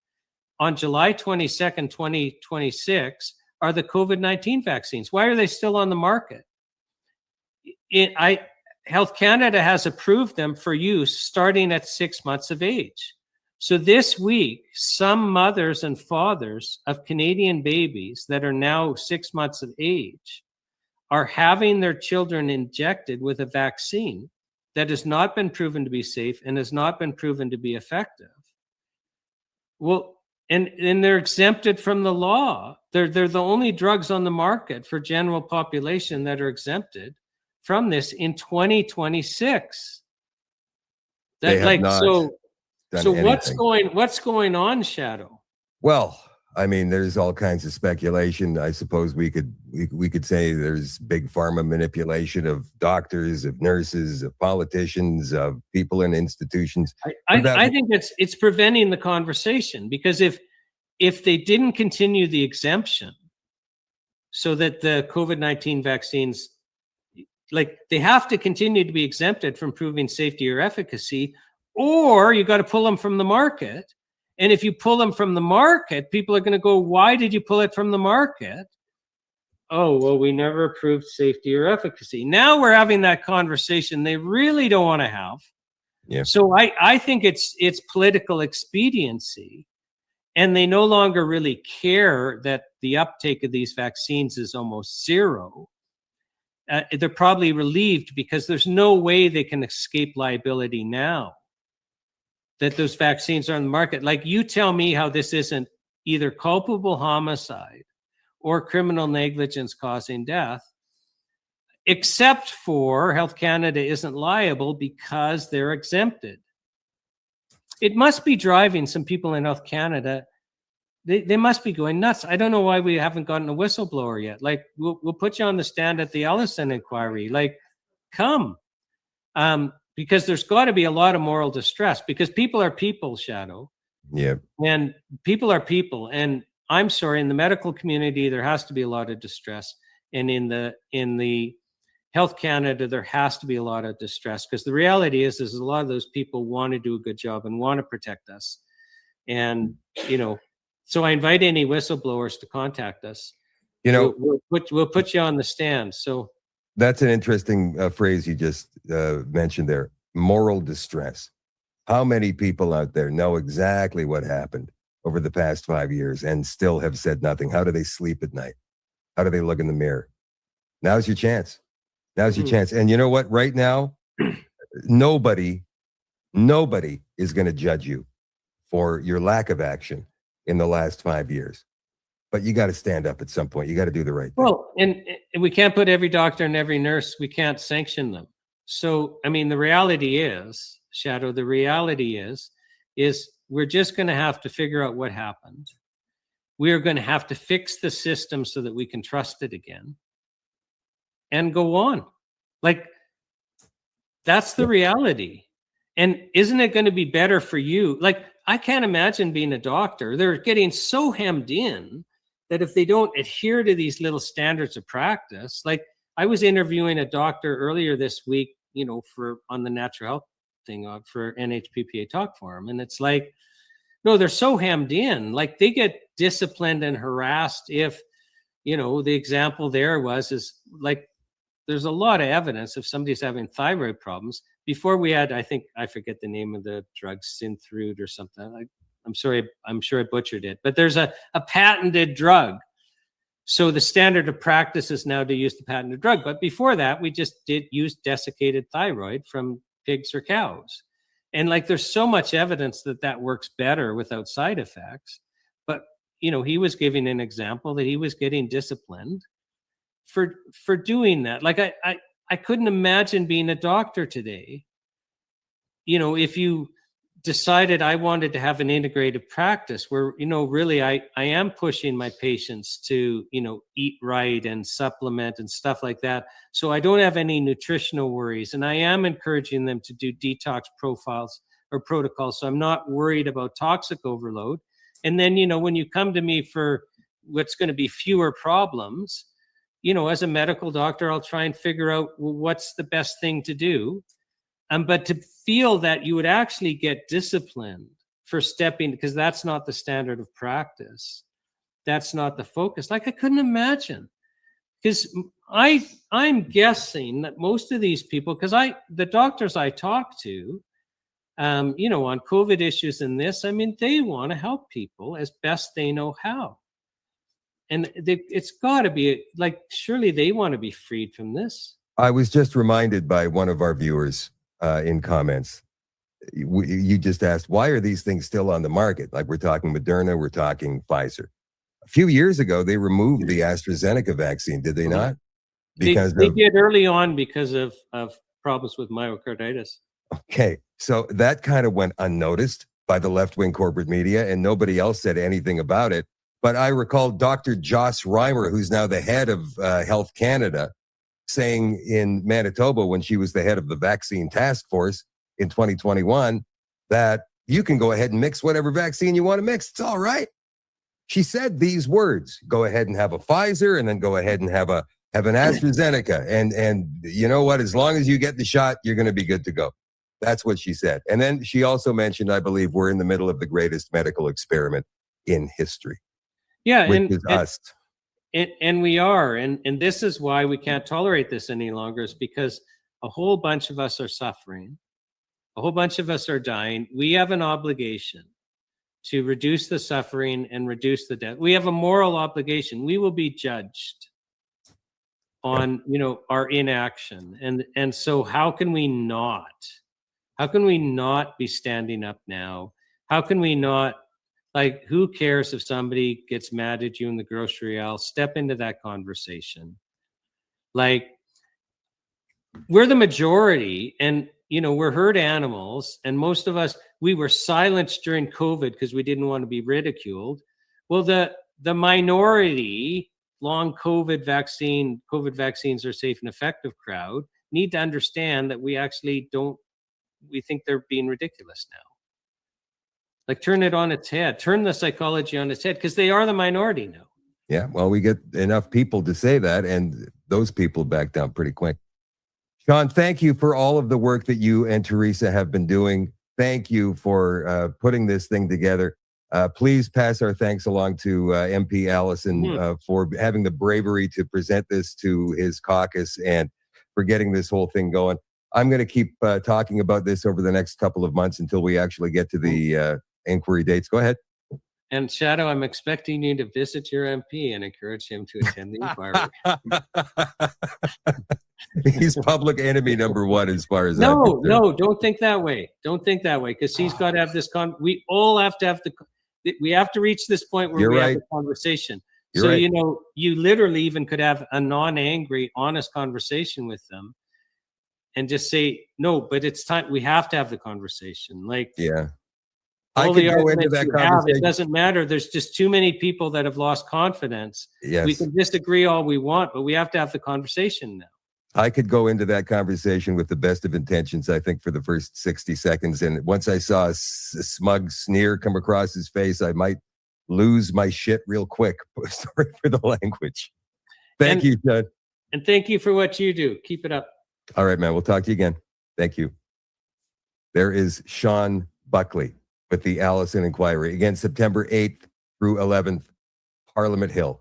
S7: on July 22nd, 2026 are the COVID-19 vaccines. Why are they still on the market? Health Canada has approved them for use starting at 6 months of age. So this week, some mothers and fathers of Canadian babies that are now 6 months of age are having their children injected with a vaccine that has not been proven to be safe and has not been proven to be effective. Well, and they're exempted from the law. They're the only drugs on the market for general population that are exempted from this in 2026. So what's going on, Shadoe?
S1: Well, I mean, there's all kinds of speculation. I suppose we could say there's big pharma manipulation of doctors, of nurses, of politicians, of people in institutions.
S7: I think it's preventing the conversation, because if they didn't continue the exemption so that the COVID-19 vaccines, they have to continue to be exempted from proving safety or efficacy, or you got to pull them from the market. And if you pull them from the market, people are going to go, why did you pull it from the market? Oh, well, we never approved safety or efficacy. Now we're having that conversation they really don't want to have.
S1: Yeah.
S7: So I think it's political expediency, and they no longer really care that the uptake of these vaccines is almost zero. They're probably relieved because there's no way they can escape liability now that those vaccines are on the market. Like, you tell me how this isn't either culpable homicide or criminal negligence causing death, except for Health Canada isn't liable because they're exempted. It must be driving some people in Health Canada. They must be going nuts. I don't know why we haven't gotten a whistleblower yet. We'll put you on the stand at the Allison Inquiry. Come. Because there's got to be a lot of moral distress, because people are people, Shadoe.
S1: Yeah.
S7: And people are people. And I'm sorry, in the medical community, there has to be a lot of distress. And in the Health Canada, there has to be a lot of distress, because the reality is a lot of those people want to do a good job and want to protect us. And, so I invite any whistleblowers to contact us. We'll put you on the stand. So
S1: that's an interesting phrase you just mentioned there. Moral distress. How many people out there know exactly what happened over the past 5 years and still have said nothing? How do they sleep at night? How do they look in the mirror? Now's your chance. Now's your chance. And you know what? Right now, nobody is going to judge you for your lack of action in the last 5 years. But you got to stand up at some point. You got to do the right thing.
S7: Well, and we can't put every doctor and every nurse, we can't sanction them. So, I mean, the reality is, Shadoe, the reality is we're just going to have to figure out what happened. We are going to have to fix the system so that we can trust it again and go on. That's the reality. And isn't it going to be better for you? I can't imagine being a doctor. They're getting so hemmed in that if they don't adhere to these little standards of practice, I was interviewing a doctor earlier this week, on the natural health thing for NHPPA Talk Forum. And it's like, no, they're so hemmed in. Like, they get disciplined and harassed if, the example there is like, there's a lot of evidence if somebody's having thyroid problems. Before we had, I forget the name of the drug, Synthroid or something. I'm sorry, I'm sure I butchered it, but there's a patented drug. So the standard of practice is now to use the patented drug. But before that, we just use desiccated thyroid from pigs or cows. And like, there's so much evidence that works better without side effects. But, he was giving an example that he was getting disciplined for doing that. Like, I couldn't imagine being a doctor today. If you decided I wanted to have an integrative practice where, really I am pushing my patients to, eat right and supplement and stuff like that. So I don't have any nutritional worries. And I am encouraging them to do detox profiles or protocols. So I'm not worried about toxic overload. And then, when you come to me for what's going to be fewer problems, as a medical doctor, I'll try and figure out, well, what's the best thing to do. But to feel that you would actually get disciplined for stepping, because that's not the standard of practice. That's not the focus. Like, I couldn't imagine, because I'm guessing that most of these people, because the doctors I talk to, on COVID issues and this, they want to help people as best they know how. And it's got to be like, surely they want to be freed from this.
S1: I was just reminded by one of our viewers in comments. You just asked, why are these things still on the market? Like, we're talking Moderna, we're talking Pfizer. A few years ago, they removed the AstraZeneca vaccine, did they not? Because
S7: they did early on because of problems with myocarditis.
S1: Okay, so that kind of went unnoticed by the left-wing corporate media, and nobody else said anything about it. But I recall Dr. Joss Reimer, who's now the head of Health Canada, saying in Manitoba, when she was the head of the vaccine task force in 2021, that you can go ahead and mix whatever vaccine you want to mix. It's all right. She said these words: go ahead and have a Pfizer, and then go ahead and have an AstraZeneca. And you know what? As long as you get the shot, you're going to be good to go. That's what she said. And then she also mentioned, I believe, we're in the middle of the greatest medical experiment in history.
S7: Yeah,
S1: which is us.
S7: And we are. And this is why we can't tolerate this any longer, is because a whole bunch of us are suffering. A whole bunch of us are dying. We have an obligation to reduce the suffering and reduce the death. We have a moral obligation. We will be judged on, our inaction. And so how can we not? How can we not be standing up now? How can we not? Like, who cares if somebody gets mad at you in the grocery aisle? Step into that conversation. Like, we're the majority, and, we're herd animals. And most of us, we were silenced during COVID because we didn't want to be ridiculed. Well, the minority, long COVID vaccines are safe and effective crowd need to understand that we actually we think they're being ridiculous now. Like, turn it on its head, turn the psychology on its head, because they are the minority now.
S1: Yeah, well, we get enough people to say that, and those people back down pretty quick. Shawn, thank you for all of the work that you and Teresa have been doing. Thank you for putting this thing together. Please pass our thanks along to MP Allison for having the bravery to present this to his caucus and for getting this whole thing going. I'm going to keep talking about this over the next couple of months until we actually get to the inquiry dates. Go ahead.
S7: And Shadoe, I'm expecting you to visit your MP and encourage him to attend the inquiry.
S1: He's public enemy number one as far as
S7: No, don't think that way. Don't think that way, because he's got to have this we all have to have we have to reach this point where have the conversation.
S1: You're right.
S7: You literally even could have a non-angry, honest conversation with them and just say, no, but it's time. We have to have the conversation. Like,
S1: yeah.
S7: All
S1: I
S7: the
S1: could go into
S7: arguments
S1: that
S7: you have,
S1: conversation.
S7: it doesn't matter. There's just too many people that have lost confidence.
S1: Yes.
S7: We can disagree all we want, but we have to have the conversation now.
S1: I could go into that conversation with the best of intentions, I think, for the first 60 seconds. And once I saw a smug sneer come across his face, I might lose my shit real quick. Sorry for the language. Thank you, Shawn.
S7: And thank you for what you do. Keep it up.
S1: All right, man. We'll talk to you again. Thank you. There is Shawn Buckley with the Allison Inquiry. Again, September 8th through 11th, Parliament Hill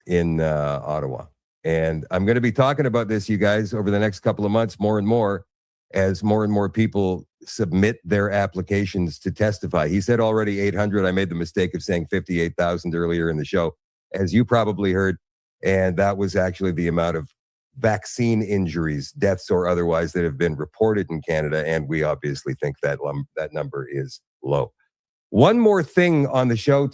S1: in Ottawa. And I'm going to be talking about this, you guys, over the next couple of months, more and more, as more and more people submit their applications to testify. He said already 800. I made the mistake of saying 58,000 earlier in the show, as you probably heard. And that was actually the amount of vaccine injuries, deaths or otherwise, that have been reported in Canada. And we obviously think that that number is low. One more thing on the show.